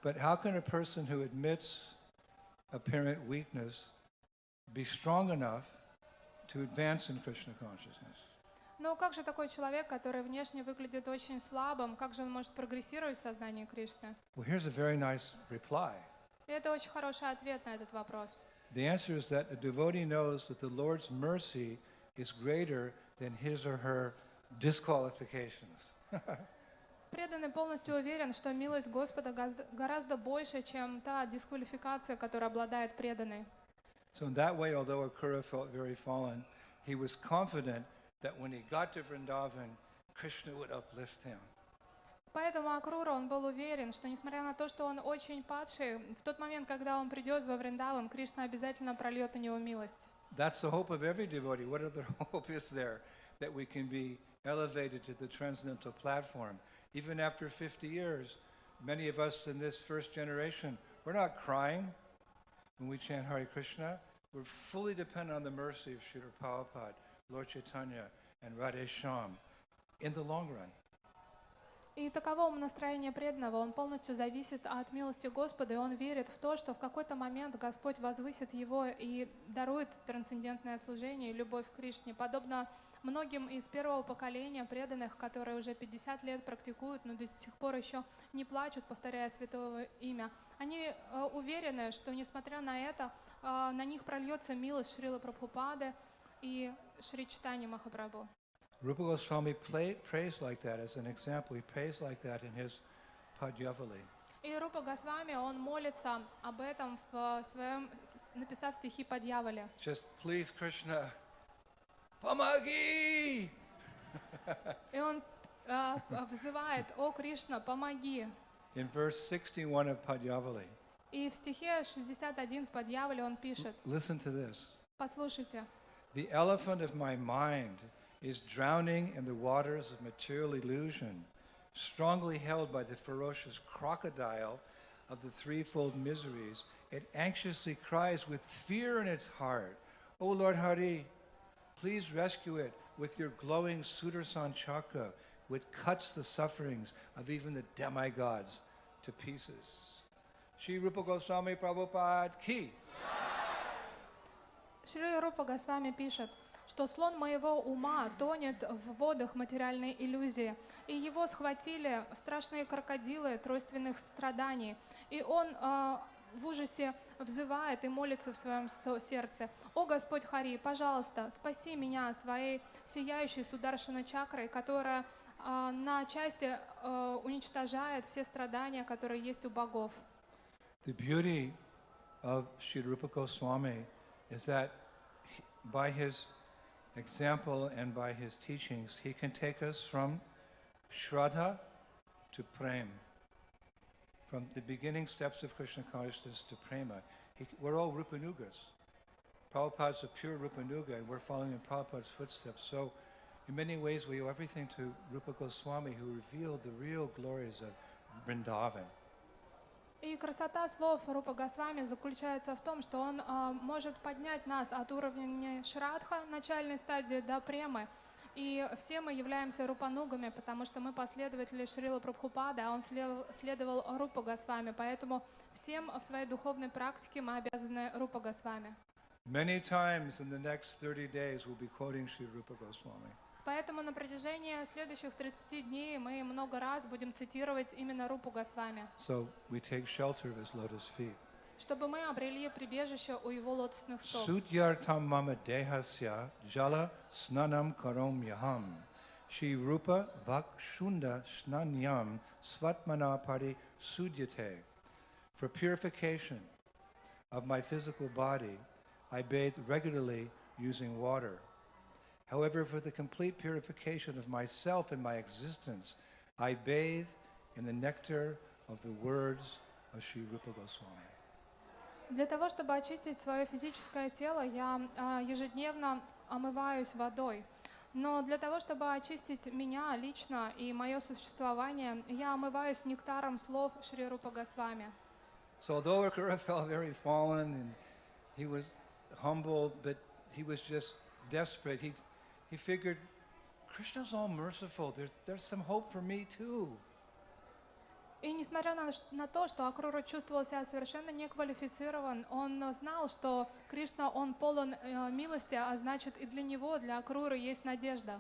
But how can a person who admits apparent weakness be strong enough to advance in Krishna consciousness? Но как же такой человек, который внешне выглядит очень слабым, как же он может прогрессировать в сознании Кришны? Well, here's a very nice reply. И это очень хороший ответ на этот вопрос. The answer is that a devotee knows that the Lord's mercy is greater than his or her disqualifications. Преданный полностью уверен, что милость Господа гораздо больше, чем та дисквалификация, которой обладает преданный. So in that way, although Akrura felt very fallen, he was confident that when he got to Vrindavan, Krishna would uplift him. Поэтому Акрура, он был уверен, что несмотря на то, что он очень падший, в тот момент, когда он придет во Вриндаван, Кришна обязательно прольет на него милость. That's the hope of every devotee. What other hope is there that we can be elevated to the transcendental platform? Even after 50 years, many of us in this first generation, we're not crying when we chant Hare Krishna. We're fully dependent on the mercy of Srila Prabhupada, Lord Chaitanya, and Radhe Shyam in the long run. И таково настроение преданного. Он полностью зависит от милости Господа, и он верит в то, что в какой-то момент Господь возвысит его и дарует трансцендентное служение и любовь к Кришне. Подобно многим из первого поколения преданных, которые уже 50 лет практикуют, но до сих пор еще не плачут, повторяя святое имя. Они уверены, что несмотря на это, на них прольется милость Шрилы Прабхупады и Шри Чайтаньи Махапрабху. Rupa Goswami prays like that as an example. He prays like that in his Padyavali. И Рупа Госвами, он молится об этом в своем, написав стихи по дьяволе. Just please, Krishna, Pamagi! И он взывает: «О Кришна, помоги!» In verse 61 of Padyavali. И в стихе 61 в Падьявале он пишет: Listen to this. Послушайте. The elephant of my mind is drowning in the waters of material illusion, strongly held by the ferocious crocodile of the threefold miseries. It anxiously cries with fear in its heart, O Lord Hari, please rescue it with your glowing Sudarshan chakra, which cuts the sufferings of even the demigods to pieces. Shri Rupa Goswami Prabhupada ki. Шри Рупа Госвами пишет, что слон моего ума тонет в водах материальной иллюзии, и его схватили страшные крокодилы тройственных страданий, и он в ужасе взывает и молится в своем сердце: «О Господь Хари, пожалуйста, спаси меня своей сияющей Сударшана чакрой, которая на части уничтожает все страдания, которые есть у богов». The beauty of Sri Rupa Goswami is that by his example and by his teachings, he can take us from Shraddha to Prem, from the beginning steps of Krishna consciousness to Prema. We're all Rupanugas. Prabhupada's a pure Rupanuga, and we're following in Prabhupada's footsteps. So, in many ways, we owe everything to Rupa Goswami, who revealed the real glories of Vrindavan. И красота слов Рупа Госвами заключается в том, что он может поднять нас от уровня Шрадха, начальной стадии, до Премы. И все мы являемся рупанугами, потому что мы последователи Шрилы Прабхупады, а он следовал Рупа Госвами. Поэтому всем в своей духовной практике мы обязаны Рупа Госвами. Many times in the next 30 days we'll be quoting Sri Rupa Goswami. Поэтому на протяжении следующих 30 дней мы много раз будем цитировать именно Рупу Госвами. So we take shelter of his lotus feet. Чтобы мы обрели прибежище у его лотосных стоп. Sudyartam mama dehasya jala snanam karom yaham. Shri Rupa vakshunda snanyam svatmana pari sudyate. For purification of my physical body, I bathe regularly using water. However, for the complete purification of myself and my existence, I bathe in the nectar of the words of Sri Rupa Goswami. Для того, чтобы очистить свое физическое тело, я ежедневно омываюсь водой. Но для того, чтобы очистить меня лично и мое существование, я омываюсь нектаром слов Шри Рупа Госвами. So although Akura felt very fallen and he was humble, but he was just desperate, he figured, Krishna's all merciful. There's some hope for me too. И несмотря на то, что Акрура чувствовал себя совершенно неквалифицирован, он знал, что Кришна, он полон милости, а значит и для него, для Акруры есть надежда.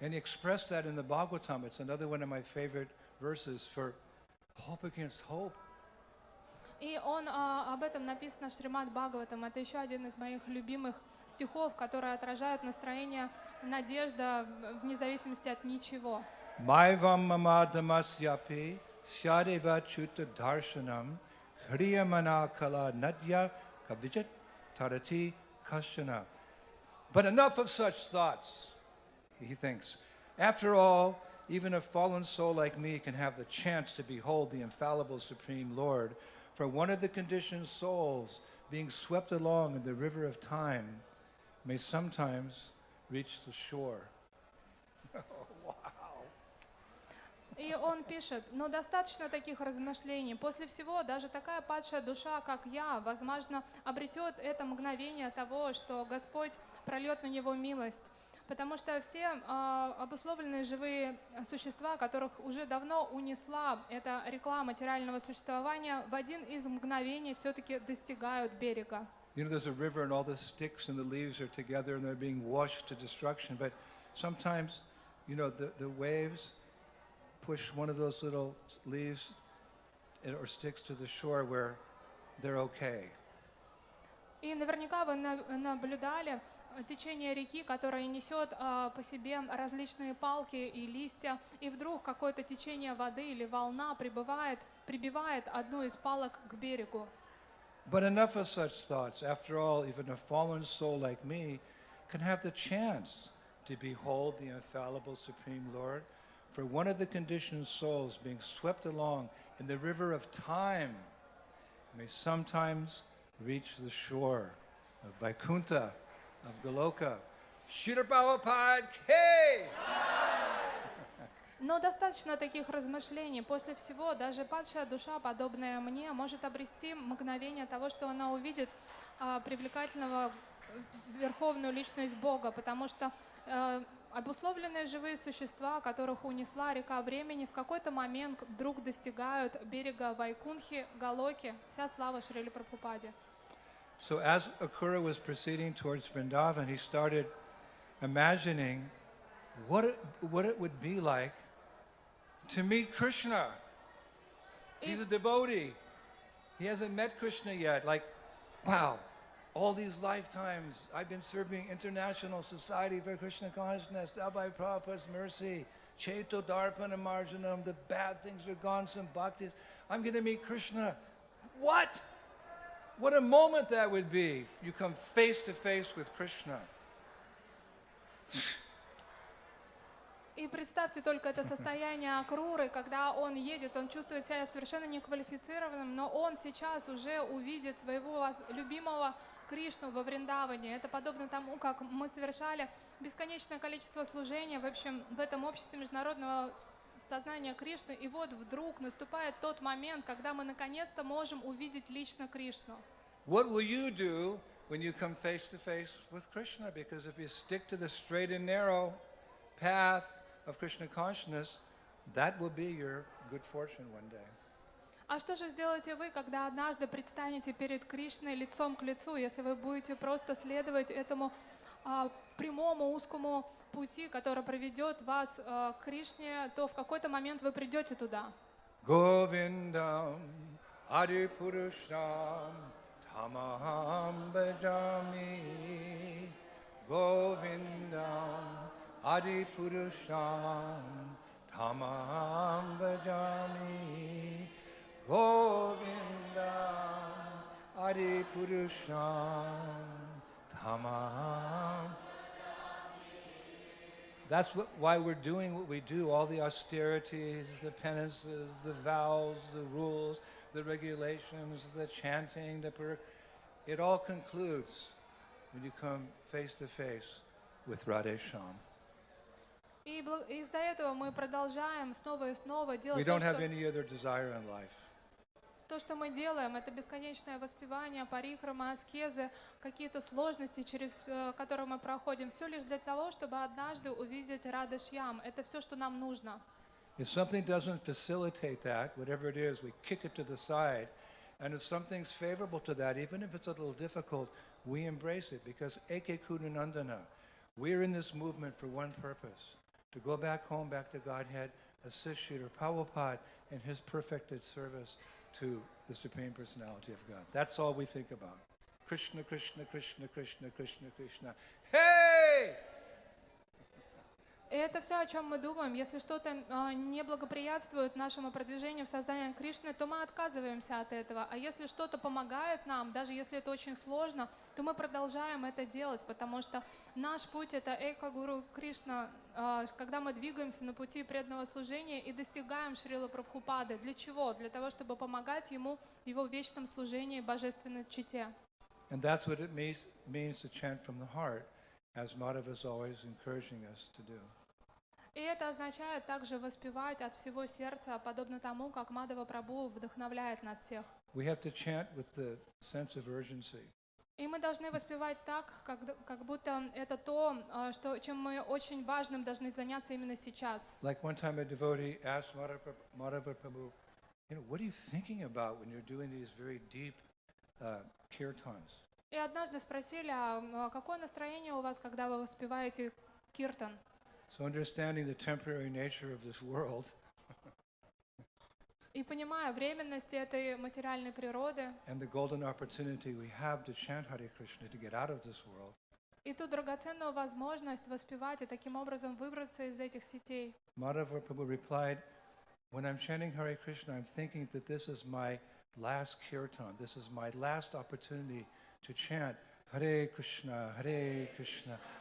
And he expressed that in the Bhagavatam. It's another one of my favorite verses for hope against hope. И он об этом написано в Шримад Бхагаватам. Это еще один из моих любимых стихов, которые отражают настроение надежда вне зависимости от ничего. Maivam mamadamasyapi syadeva chuta darshanam hriyamana kala nadya kavijat tarati kashana. But enough of such thoughts, he thinks. After all, even a fallen soul like me can have the chance to behold the infallible Supreme Lord, for one of the conditioned souls being swept along in the river of time may sometimes reach the shore. Wow. И он пишет: но достаточно таких размышлений. После всего, даже такая падшая душа, как я, возможно, обретет это мгновение того, что Господь прольет на него милость. Потому что все обусловленные живые существа, которых уже давно унесла эта река материального существования, в один из мгновений все-таки достигают берега. You know, there's a river and all the sticks and the leaves are together and they're being washed to destruction. But sometimes, you know, the waves push one of those little leaves or sticks to the shore where they're okay. И наверняка вы наблюдали течение реки, которое несет по себе различные палки и листья, и вдруг какое-то течение воды или волна прибивает одну из палок к берегу. But enough of such thoughts. After all, even a fallen soul like me can have the chance to behold the infallible Supreme Lord, for one of the conditioned souls being swept along in the river of time may sometimes reach the shore of Vaikuntha, of Goloka. Shri Prabhupada K! Но достаточно таких размышлений. После всего, даже падшая душа, подобная мне, может обрести мгновение того, что она увидит привлекательного верховную личность Бога, потому что обусловленные живые существа, которых унесла река времени, в какой-то момент вдруг достигают берега Вайкунхи, Галоки. Вся слава Шриле Прабхупаде. So as Akura was proceeding towards Vrindavan, he started imagining what it would be like to meet Krishna. He's a devotee. He hasn't met Krishna yet. Like, wow, all these lifetimes I've been serving International Society for Krishna Consciousness, Dabhai Prabhupada's mercy, Chaito Darpana Marjanam, the bad things are gone, some bhaktis. I'm going to meet Krishna. What? What a moment that would be. You come face to face with Krishna. И представьте только это состояние Акруры, когда он едет, он чувствует себя совершенно неквалифицированным, но он сейчас уже увидит своего любимого Кришну во Вриндаване. Это подобно тому, как мы совершали бесконечное количество служений в общем, в этом обществе международного сознания Кришны, и вот вдруг наступает тот момент, когда мы наконец-то можем увидеть лично Кришну. What will you do when you come face to face with Krishna? Because if you stick to the straight and narrow path of Krishna consciousness, that will be your good fortune one day. А что же сделаете вы, когда однажды предстанете перед Кришной лицом к лицу, если вы будете просто следовать этому прямому узкому пути, который приведет вас к Кришне, то в какой-то момент вы придете туда. Govindam Adipurusam Tamaham Bhajami Govindam Adipurusam Tamaham Bhajami Govindam Adipurusam Tamaham. That's why we're doing what we do, all the austerities, the penances, the vows, the rules, the regulations, the chanting, it all concludes when you come face to face with Radhe Shyam. И из-за этого мы продолжаем снова и снова делать We don't have any other desire in life. То, что мы делаем, это бесконечное воспевание, парикрама, аскезы, какие-то сложности, через которые мы проходим, все лишь для того, чтобы однажды увидеть Радhe Shyam. Это все, что нам нужно. If something doesn't facilitate that, whatever it is, we kick it to the side. And if something's favorable to that, even if it's a little difficult, we embrace it. Because Eke Kununandana, we're in this movement for one purpose, to go back home, back to Godhead, assist Srila Prabhupada in his perfected service, to the Supreme Personality of God. That's all we think about. Krishna, Krishna, Krishna, Krishna, Krishna, Krishna. Hey! И это все, о чем мы думаем. Если что-то не благоприятствует нашему продвижению в сознании Кришны, то мы отказываемся от этого. А если что-то помогает нам, даже если это очень сложно, то мы продолжаем это делать, потому что наш путь — это Эйка Гуру Кришна, когда мы двигаемся на пути преданного служения и достигаем Шрилы Прабхупады. Для чего? Для того, чтобы помогать ему в его вечном служении божественной чите. And that's what it means to chant from the heart, as Madhava is always encouraging us to do. И это означает также воспевать от всего сердца, подобно тому, как Мадхава Прабху вдохновляет нас всех. We have to chant with the sense of urgency. И мы должны воспевать так, как будто это то, чем мы очень важным должны заняться именно сейчас. Like one time a devotee asked Madhava Prabhu, what are you thinking about when you're doing these very deep kirtans? И однажды спросили, какое настроение у вас, когда вы воспеваете киртан? So understanding the temporary nature of this world, и понимая временность этой материальной природы, and the golden opportunity we have to chant Hare Krishna to get out of this world, и ту драгоценную возможность воспевать и таким образом выбраться из этих сетей. Madhava Prabhu replied, when I'm chanting Hare Krishna, I'm thinking that this is my last kirtan, this is my last opportunity to chant Hare Krishna,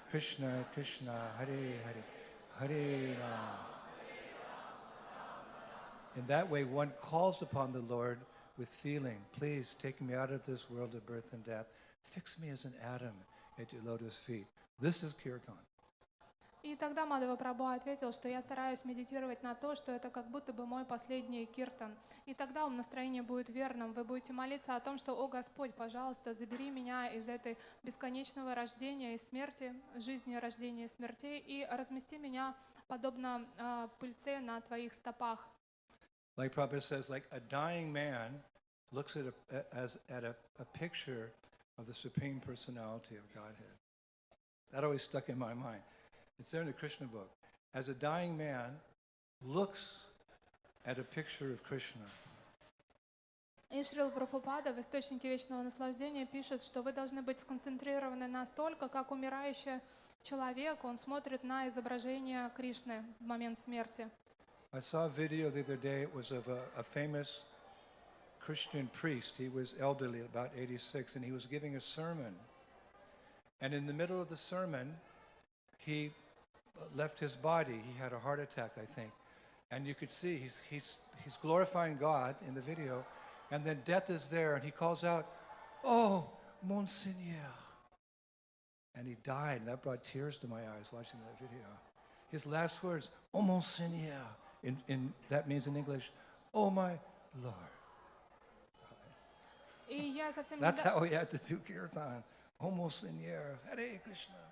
Krishna Krishna, Hare Hare, Hare Rama. In that way, one calls upon the Lord with feeling, please take me out of this world of birth and death. Fix me as an atom at your lotus feet. This is kirtan. И тогда Мадхава Прабху ответил, что я стараюсь медитировать на то, что это как будто бы мой последний киртан. И тогда настроение будет верным. Вы будете молиться о том, что, о Господь, пожалуйста, забери меня из этой бесконечного рождения и смерти, жизни, рождения и смертей, и размести меня подобно пыльце на твоих стопах. Like Prabhupada says, like a dying man looks at a picture of the Supreme Personality of Godhead. That always stuck in my mind. It's there in the Krishna book. As a dying man looks at a picture of Krishna. И Шрила Прабхупада в «Источнике вечного наслаждения» пишет, что вы должны быть сконцентрированы настолько, как умирающий человек, он смотрит на изображение Кришны в момент смерти. I saw a video the other day. It was of a famous Christian priest. He was elderly, about 86, and he was giving a sermon. And in the middle of the sermon, he left his body. He had a heart attack, I think. And you could see he's glorifying God in the video. And then death is there, and he calls out, "Oh, Monseigneur." And he died, and that brought tears to my eyes watching that video. His last words, "Oh, Monseigneur." That means in English, "Oh, my Lord." That's how we had to do kirtan. "Oh, Monseigneur, Hare Krishna."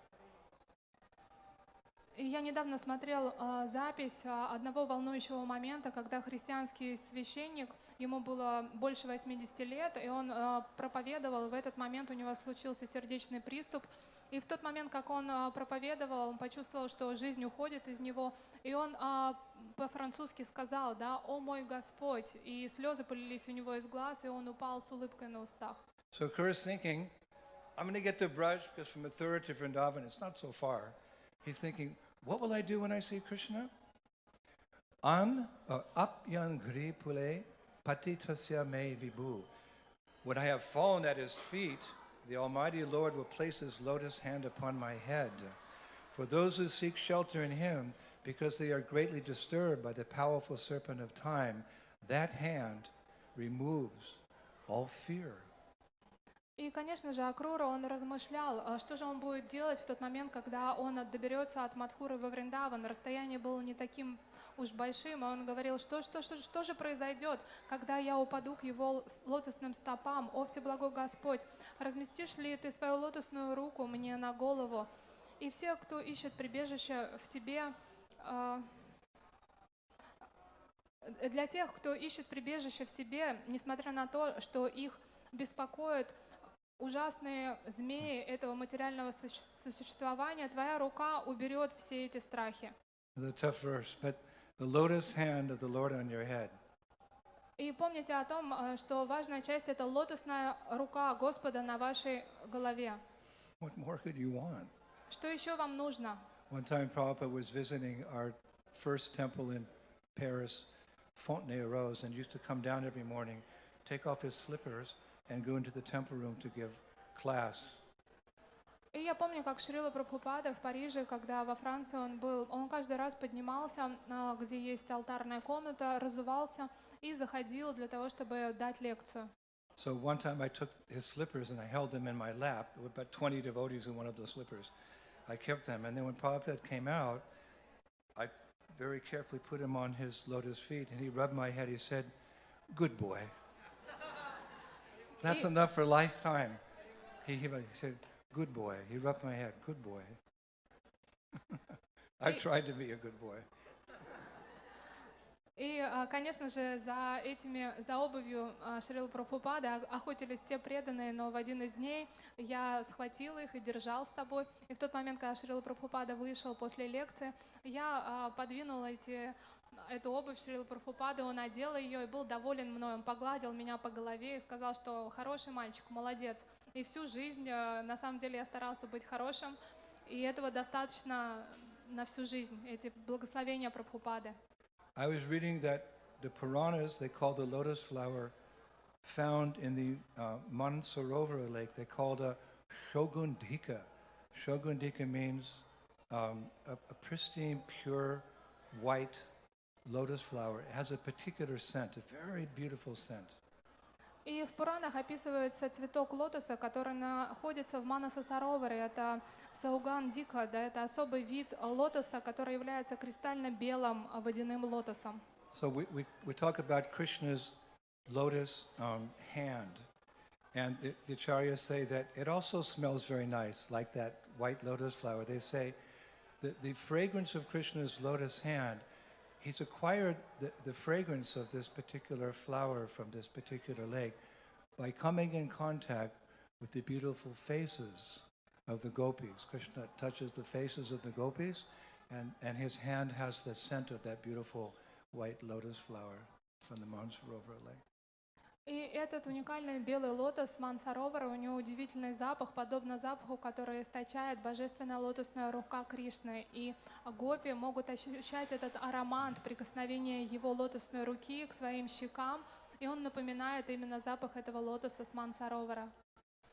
И я недавно смотрел запись одного волнующего момента, когда христианский священник, ему было больше 80 лет, и он проповедовал, в этот момент у него случился сердечный приступ, и в тот момент, как он проповедовал, он почувствовал, что жизнь уходит из него, и он по-французски сказал, да, «О мой Господь», и слезы полились у него из глаз, и он упал с улыбкой на устах. So Kura's thinking, I'm going to get to Braj, because from Mathura to Vrindavan, it's not so far. He's thinking, what will I do when I see Krishna? Apyangri pule patitasya me vibhu. When I have fallen at his feet, the Almighty Lord will place his lotus hand upon my head. For those who seek shelter in him, because they are greatly disturbed by the powerful serpent of time, that hand removes all fear. И, конечно же, Акрура, он размышлял, что же он будет делать в тот момент, когда он доберется от Мадхуры во Вриндаван. Расстояние было не таким уж большим, и он говорил, что же произойдет, когда я упаду к его лотосным стопам. О, Всеблагой Господь, разместишь ли ты свою лотосную руку мне на голову? И все, кто ищет прибежище в тебе, для тех, кто ищет прибежище в себе, несмотря на то, что их беспокоит ужасные змеи этого материального существования, твоя рука уберет все эти страхи. The tough verse, but the lotus hand of the Lord on your head. И помните о том, что важная часть — это лотосная рука Господа на вашей голове. What more could you want? Что еще вам нужно? One time Prabhupada was visiting our first temple in Paris, Fontenay-aux-Roses, and used to come down every morning, take off his slippers, and go into the temple room to give class. И я помню, как Шрила Прабхупада в Париже, когда во Франции он был, он каждый раз поднимался, где есть алтарная комната, разувался и заходил для того, чтобы дать лекцию. So one time I took his slippers and I held them in my lap. There were about 20 devotees in one of those slippers. I kept them, and then when Prabhupada came out, I very carefully put him on his lotus feet, and he rubbed my head. He said, "Good boy." That's enough for a lifetime. He said, "Good boy." He rubbed my head. Good boy. I've tried to be a good boy. И, конечно же, за обувью Шрилы Прабхупады охотились все преданные, но в один из дней я схватила их и держал с собой. И в тот момент, когда Шрила Прабхупада вышел после лекции, я подвинула эту обувь Шрилы Прабхупады, он одел ее и был доволен мной. Он погладил меня по голове и сказал, что хороший мальчик, молодец. И всю жизнь, на самом деле, я старался быть хорошим, и этого достаточно на всю жизнь, эти благословения Прабхупады. I was reading that the Puranas, they call the lotus flower found in the Mansarovara lake, they called a Shogundika. Shogundika means a pristine, pure, white lotus flower. It has a particular scent, a very beautiful scent. И в Пуранах описывается цветок лотоса, который находится в Манаса-Сароваре. Это Сауган-Дика, да, это особый вид лотоса, который является кристально-белым водяным лотосом. So we talk about Krishna's lotus hand, and the acharyas say that it also smells very nice, like that white lotus flower. They say that the fragrance of Krishna's lotus hand, he's acquired the fragrance of this particular flower from this particular lake by coming in contact with the beautiful faces of the gopis. Krishna touches the faces of the gopis, and his hand has the scent of that beautiful white lotus flower from the Mansarovara lake. И этот уникальный белый лотос Мансаровара, у него удивительный запах, подобно запаху, который источает божественная лотосная рука Кришны. И гопи могут ощущать этот аромат прикосновения его лотосной руки к своим щекам, и он напоминает именно запах этого лотоса с Мансаровара.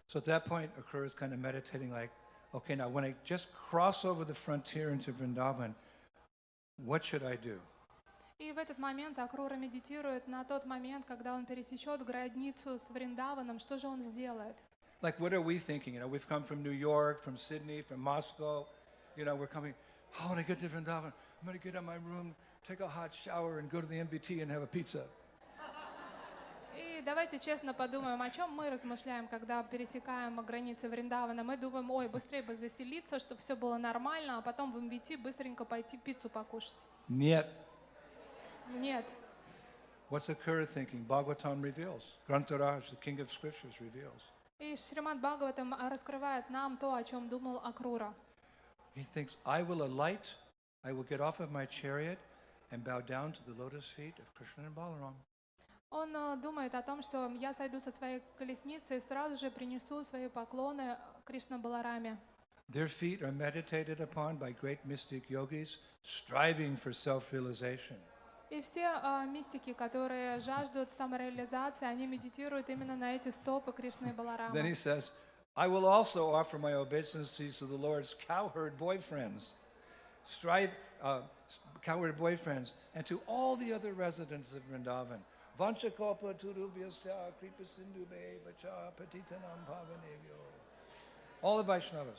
So at that point, Akrura is kind of meditating like, okay, now when I just cross over the frontier into Vrindavan, what should I do? И в этот момент Акрура медитирует на тот момент, когда он пересечет границу с Вриндаваном, что же он сделает? Like, what are we thinking? You know, we've come from New York, from Sydney, from Moscow. You know, we're coming, when I get to Vrindavan, I'm going to get in my room, take a hot shower, and go to the MBT and have a pizza. И давайте честно подумаем, о чем мы размышляем, когда пересекаем границы Вриндавана. Мы думаем, ой, быстрее бы заселиться, чтобы все было нормально, а потом в МБТ быстренько пойти пиццу покушать. Нет. Нет. What's Akura thinking? Bhagavatam reveals. Grantaraj, the king of scriptures, reveals. И Шримад Бхагаватам раскрывает нам то, о чем думал Акрура. He thinks, I will alight, I will get off of my chariot and bow down to the lotus feet of Krishna and Balaram. Он думает о том, что я сойду со своей колесницы и сразу же принесу свои поклоны Кришна Балараме. Their feet are meditated upon by great mystic yogis striving for self-realization. И все мистики, которые жаждут самореализации, они медитируют именно на эти стопы Кришны и Баларама. Then he says, I will also offer my obeisances to the Lord's cowherd boyfriends, cowherd boyfriends, and to all the other residents of Vrindavan. Vanchakopa turubhyasya kripa sindhu vacha patitanam pavanevyo. All the Vaishnavas.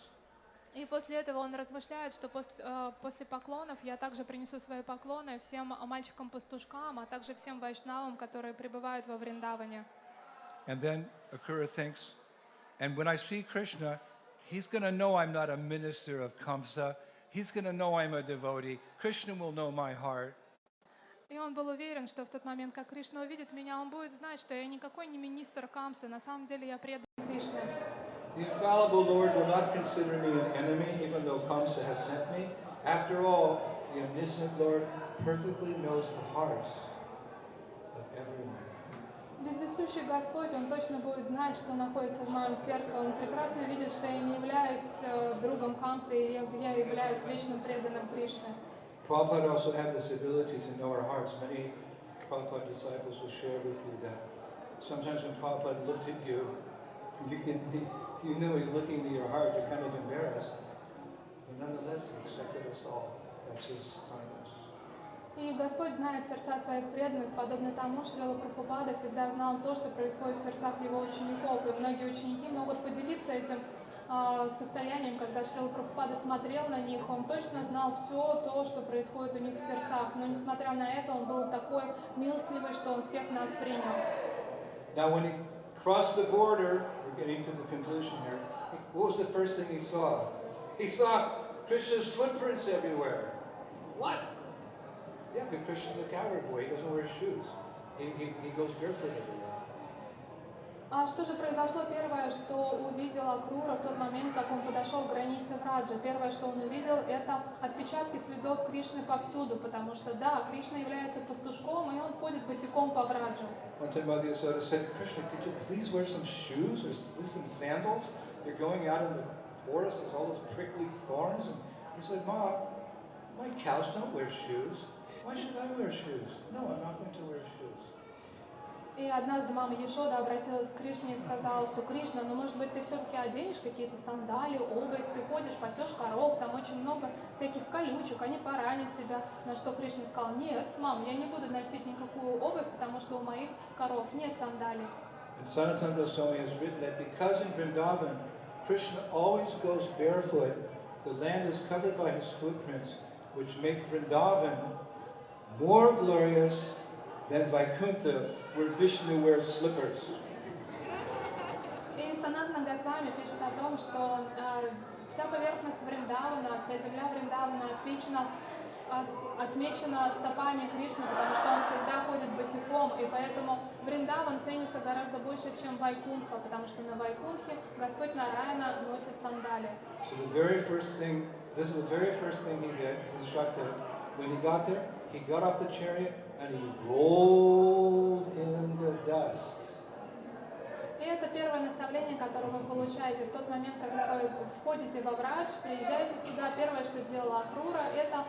И после этого он размышляет, что после поклонов я также принесу свои поклоны всем мальчикам-пастушкам, а также всем вайшнавам, которые пребывают во Вриндаване. And then Akura thinks, and when I see Krishna, he's going to know I'm not a minister of Kamsa. He's going to know I'm a devotee. Krishna will know my heart. И он был уверен, что в тот момент, как Кришна увидит меня, он будет знать, что я никакой не министр Камсы, на самом деле я предан Кришне. The infallible Lord will not consider me an enemy, even though Kamsa has sent me. After all, the omniscient Lord perfectly knows the hearts of everyone. Вездесущий Господь, Он точно будет знать, что находится в моем сердце. Он прекрасно видит, что я не являюсь другом Хамса, и я являюсь вечным преданным Кришне. Prabhupada also had this ability to know our hearts. Many Prabhupada disciples will share with you that sometimes when Prabhupada looked at you, you know he's looking to your heart, you're kind of embarrassed. But nonetheless, he accepted us all. That's his kindness. И Господь знает сердца своих преданных, подобно тому, что Шрила Прабхупада всегда знал то, что происходит в сердцах его учеников. И многие ученики могут поделиться этим состоянием, когда Шрила Прабхупада смотрел на них, он точно знал все то, что происходит у них в сердцах. Но несмотря на это, он был такой милостливый, что он всех нас принял. Now when he crossed the border, we're getting to the conclusion here, what was the first thing he saw? He saw Krishna's footprints everywhere. What? Yeah, but Krishna's a coward boy. He doesn't wear shoes. He goes barefoot everywhere. А что же произошло? Первое, что увидел Акрура в тот момент, как он подошел к границе Враджа. Первое, что он увидел, это отпечатки следов Кришны повсюду, потому что, да, Кришна является пастушком, и он ходит босиком по Враджу. One time Bhagavad Gita said, Krishna, could you please wear some shoes or some sandals? You're going out in the forest, there's all those prickly thorns. And he said, Ma, my cows don't wear shoes. Why should I wear shoes? No, I'm not going to wear shoes. И однажды мама Ешода обратилась к Кришне и сказала, что Кришна, ну может быть ты все-таки оденешь какие-то сандали, обувь, ты ходишь, пасешь коров, там очень много всяких колючек, они поранят тебя. На что Кришна сказал, нет, мам, я не буду носить никакую обувь, потому что у моих коров нет сандалий. And Sanatana Swami has written that because in Vrindavan, Krishna always goes barefoot, the land is covered by his footprints, which make Vrindavan more glorious than Vaikuntha, where Vishnu wears slippers. И Санатана Госвами пишет о том, что вся поверхность Вриндавана, вся земля Вриндавана отмечена стопами Кришны, потому что он всегда ходит босиком, и поэтому Вриндаван ценится гораздо больше, чем Вайкунха, потому что на Вайкунхе Господь Нараяна носит сандали. So this is the very first thing he did, this is Shakta. When he got there, he got off the chariot and he rolled in the dust. И это первое наставление, которое вы получаете. В тот момент, когда вы входите во Врадж, приезжаете сюда, первое, что сделала Акрура, это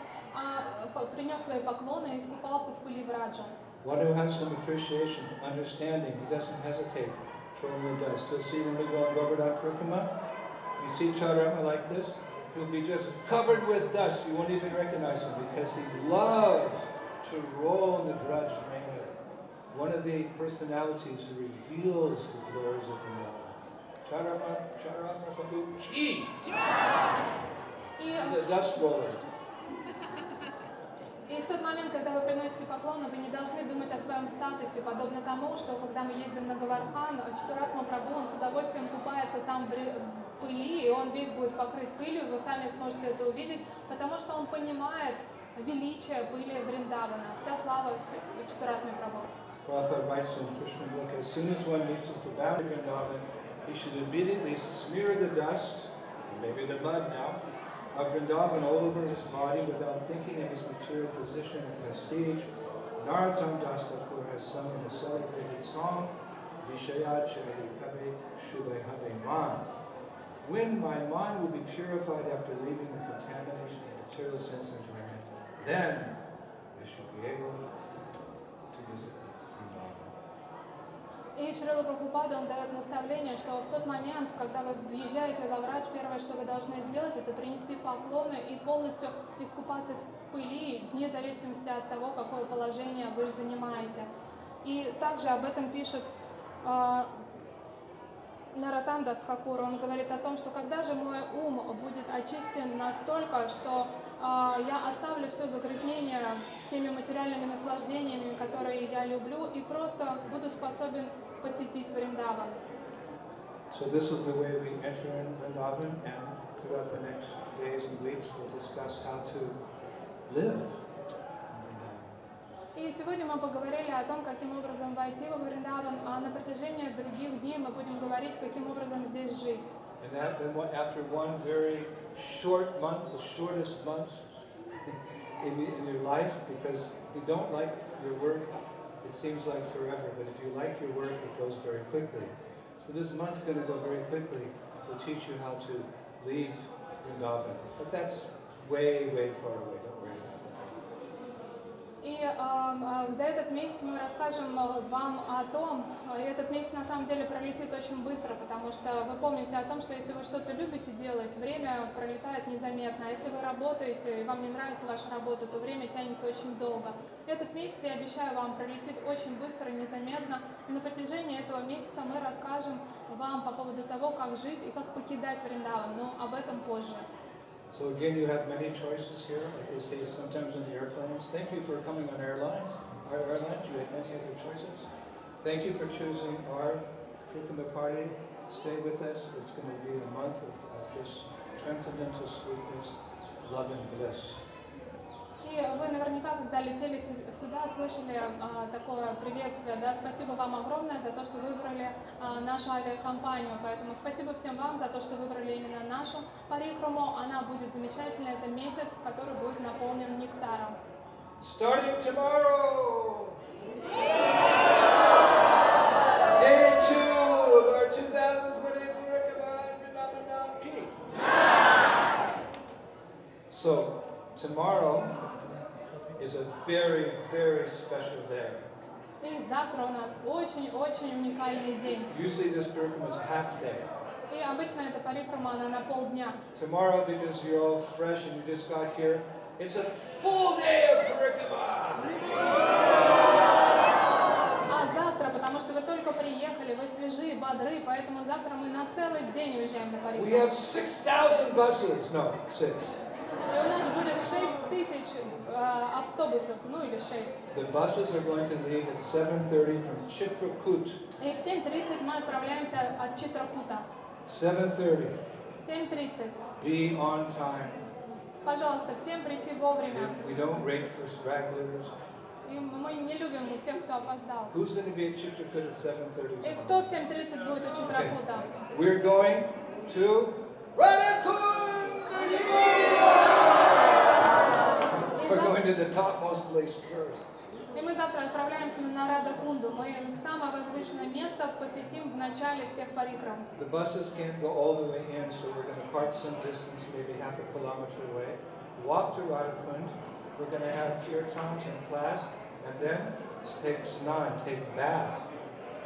принес свои поклоны и искупался в пыли Враджа. One who has some appreciation, understanding, he doesn't hesitate throwing the dust. You'll see when we go on Govardhan Parikrama, you see Chaturama like this, he'll be just covered with dust. You won't even recognize him because he loves to roll in the Vraj Mela. One of the personalities who reveals the glories of Vrindavan. Chaturama Prabhu Ki! He's a dust roller. И в тот момент, когда вы приносите поклоны, вы не должны думать о своем статусе, подобно тому, что когда мы ездим на Гавардхан, Чатуратма Прабху, он с удовольствием купается там в пыли, и он весь будет покрыт пылью, вы сами сможете это увидеть, потому что он понимает величие пыли Вриндавана. Вся слава Чатуратме Прабху. Prabhupada writes in Krishna book, as soon as one reaches the boundary of Vrindavan, he should immediately smear the dust, maybe the mud now, of Vrindavan all over his body without thinking of his material position and prestige. Narottam Das Thakur has sung in a celebrated song, Vishayat Shri Kabe Shubhe Habe Man. When my mind will be purified after leaving the contamination of material sense enjoyment, then I should be able to visit Vrindavan. И Шрила Прабхупада, он дает наставление, что в тот момент, когда вы въезжаете во Врадж, первое, что вы должны сделать, это принести поклоны и полностью искупаться в пыли, вне зависимости от того, какое положение вы занимаете. И также об этом пишет Нароттам Дас Тхакур. Он говорит о том, что когда же мой ум будет очищен настолько, что я оставлю все загрязнение теми материальными наслаждениями, которые я люблю, и просто буду способен посетить Вриндаван. So this is the way we enter in Vrindavan, and throughout the next days and weeks we'll discuss how to live. И сегодня мы поговорили о том, каким образом войти во Вриндаван, а на протяжении других дней мы будем говорить, каким образом здесь жить. And after one very short month, the shortest month in your life, because you don't like your work, it seems like forever, but if you like your work, it goes very quickly. So this month's going to go very quickly. We'll teach you how to leave Vrindavan. But that's way, way far away. Don't worry about that. И за этот месяц мы расскажем вам о том, этот месяц на самом деле пролетит очень быстро, потому что вы помните о том, что если вы что-то любите делать, время пролетает незаметно, а если вы работаете и вам не нравится ваша работа, то время тянется очень долго. Этот месяц, я обещаю вам, пролетит очень быстро и незаметно, и на протяжении этого месяца мы расскажем вам по поводу того, как жить и как покидать Вриндаван, но об этом позже. So again, you have many choices here, like they say sometimes in the airplanes. Thank you for coming on airlines. Our airlines, you had many other choices. Thank you for choosing our Parikrama party. Stay with us. It's going to be a month of just transcendental sweetness, love and bliss. И вы наверняка, когда летели сюда, слышали такое приветствие, да, спасибо вам огромное за то, что выбрали нашу авиакомпанию, поэтому спасибо всем вам за то, что выбрали именно нашу Парикраму, она будет замечательной, это месяц, который будет наполнен нектаром. Starting tomorrow! Day 2 of our 2020 Vrindavan peak. So, tomorrow is a very, very special day. И завтра у нас очень-очень уникальный день. Usually this Parikrama is half day. И обычно эта Парикрама, она на полдня. Tomorrow, because you're all fresh and you just got here, it's a full day of Parikrama! А завтра, потому что вы только приехали, вы свежие, бодры, поэтому завтра мы на целый день уезжаем на We Парикраму. have 6,000 buses. No, 6. И у нас будет 6000 автобусов, ну или 6. The buses are going to leave at 7:30 from Chitrakoot. И в 7:30 мы отправляемся от Читракута. 7:30. 7:30. Be on time. Пожалуйста, всем прийти вовремя. We don't rate for stragglers. И мы не любим тех, кто опоздал. Who's going to be at Chitrakoot at 7:30? И кто в 7:30 будет у Читракута? We're going to Radhakund! We're going to the topmost place first. И мы завтра отправляемся на Радакунду. Мы самое возвышенное место посетим в начале всех парикрам. The buses can't go all the way in, so we're going to park some distance, maybe half a kilometer away, walk to Radhakund. We're going to have kirtans in class, and then take snan, take bath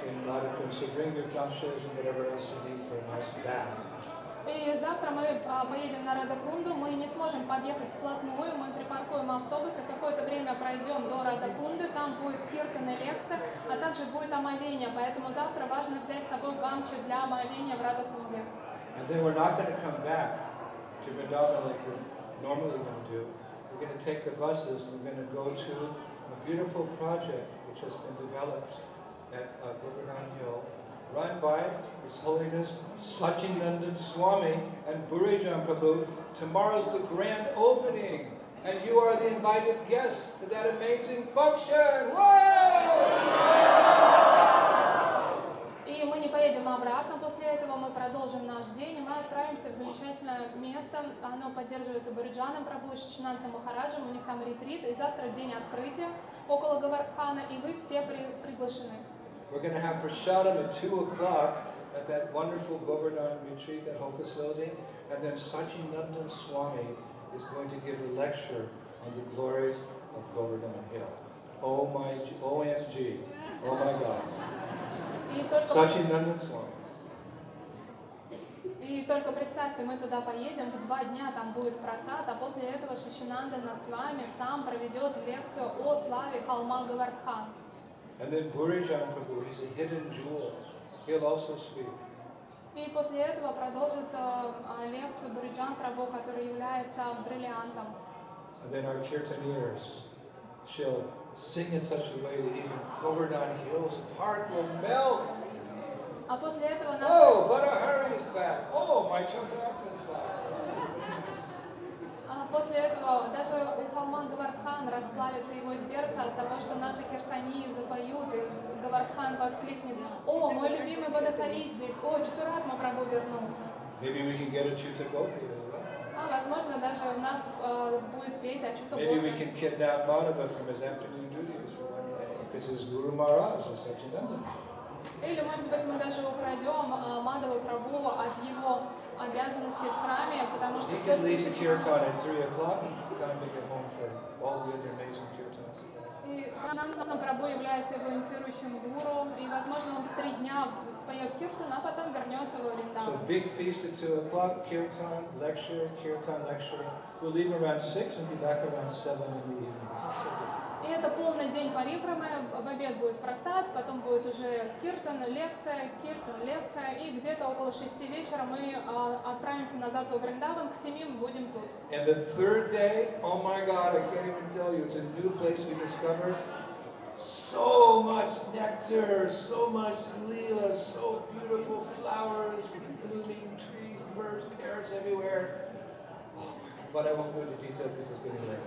in Radhakund. So bring your gashas and whatever else you need for a nice bath. И завтра мы поедем на Радакунду, мы не сможем подъехать вплотную, мы припаркуем автобус и какое-то время пройдем до Радакунды, там будет киртан и лекция, а также будет омовение, поэтому завтра важно взять с собой гамчи для омовения в Радакунде. And then we're not going to come back to Vrindavan like we're normally going to do. We're going to take the buses and we're going to go to a beautiful project which has been developed at Govardhan Hill, run by His Holiness Sachinandan Swami and Burijan Prabhu. Tomorrow's the grand opening, and you are the invited guests to that amazing function. Whoa! И мы не поедем обратно после этого, мы продолжим наш день, и мы отправимся в замечательное место. Оно поддерживается Буриджаном Прабху и Шичинантом Махараджем, у них там ретрит, и завтра день открытия около Гавардхана, и вы все приглашены. We're going to have prasadam at 2 o'clock at that wonderful Govardhan retreat, that whole facility. And then Sachinandan Swami is going to give a lecture on the glories of Govardhan Hill. Oh my, OMG, oh my God. Sachinandan Swami. И только представьте, мы туда поедем, в 2 дня там будет просад, а после этого Шичинандана Свами сам проведет лекцию о славе холма Гавардхан. And then Burijan Prabhu, he's a hidden jewel. He'll also speak. И после этого продолжит лекцию Буриджан Прабху, который является бриллиантом. And then our kirtaneers, she'll sing in such a way that even Govardhan Hill's heart will melt. А после этого наш... Oh, Badahari is back. Oh, my Chotaraka is back. После этого даже у холма Гавардхан расплавится его сердце от того, что наши киртании запоют, и Гавардхан воскликнет: «О, мой любимый Бадахари здесь! О, Чатуратма Прабху вернулся!» Maybe we can get a Chutagopi as well. А возможно, даже у нас будет петь о Maybe we Чутагопи. can kidnap Madhava from his afternoon duties for one day. This is Guru Maharaj, the Satchidananda. Или, может быть, мы даже украдем Мадхава Прабху от его обязанностей в храме, потому что He все can lead the kirtan at 3 o'clock, time to get home for all the other amazing kirtans. И Нанда Прабху является его инициирующим гуру, и, возможно, он в 3 дня споет киртан, а потом вернется во So Вриндаван. big feast at 2 o'clock, kirtan, lecture. We'll leave around 6 and be back around 7 in the evening. И это полный день парикрамы, в обед будет просад, потом будет уже киртан, лекция, и где-то около 6 вечера мы отправимся назад во Вриндаван, к 7 мы будем тут. And the third day, oh my God, I can't even tell you, it's a new place we discovered. So much nectar, so much leela, so beautiful flowers, blooming trees, birds, parrots everywhere. Oh, but I won't go into detail because it's getting late.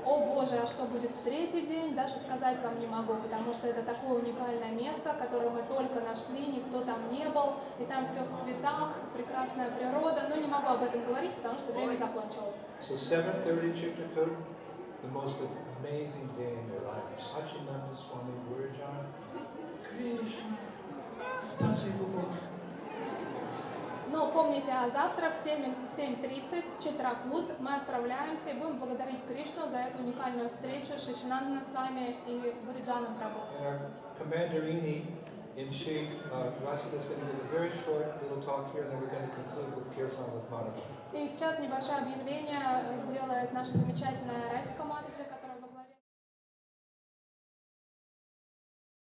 О Боже, а что будет в 3-й день, даже сказать вам не могу, потому что это такое уникальное место, которое мы только нашли, никто там не был, и там все в цветах, прекрасная природа, но не могу об этом говорить, потому что время закончилось. So 7:30 Chitrakoot, the most amazing day in your life. Satchidananda Swami Gurujan, Krishna, Spasibo. Но помните, а завтра в 7:30 Читракут мы отправляемся и будем благодарить Кришну за эту уникальную встречу с Шичинандана Свами и Вриджаном Прабху. Commanderini in chief, Rasida is going to give a very short little talk here, and then we're going to conclude with Kirtan with Madhava. И сейчас небольшое объявление сделает наша замечательная Расика Матаджи, которая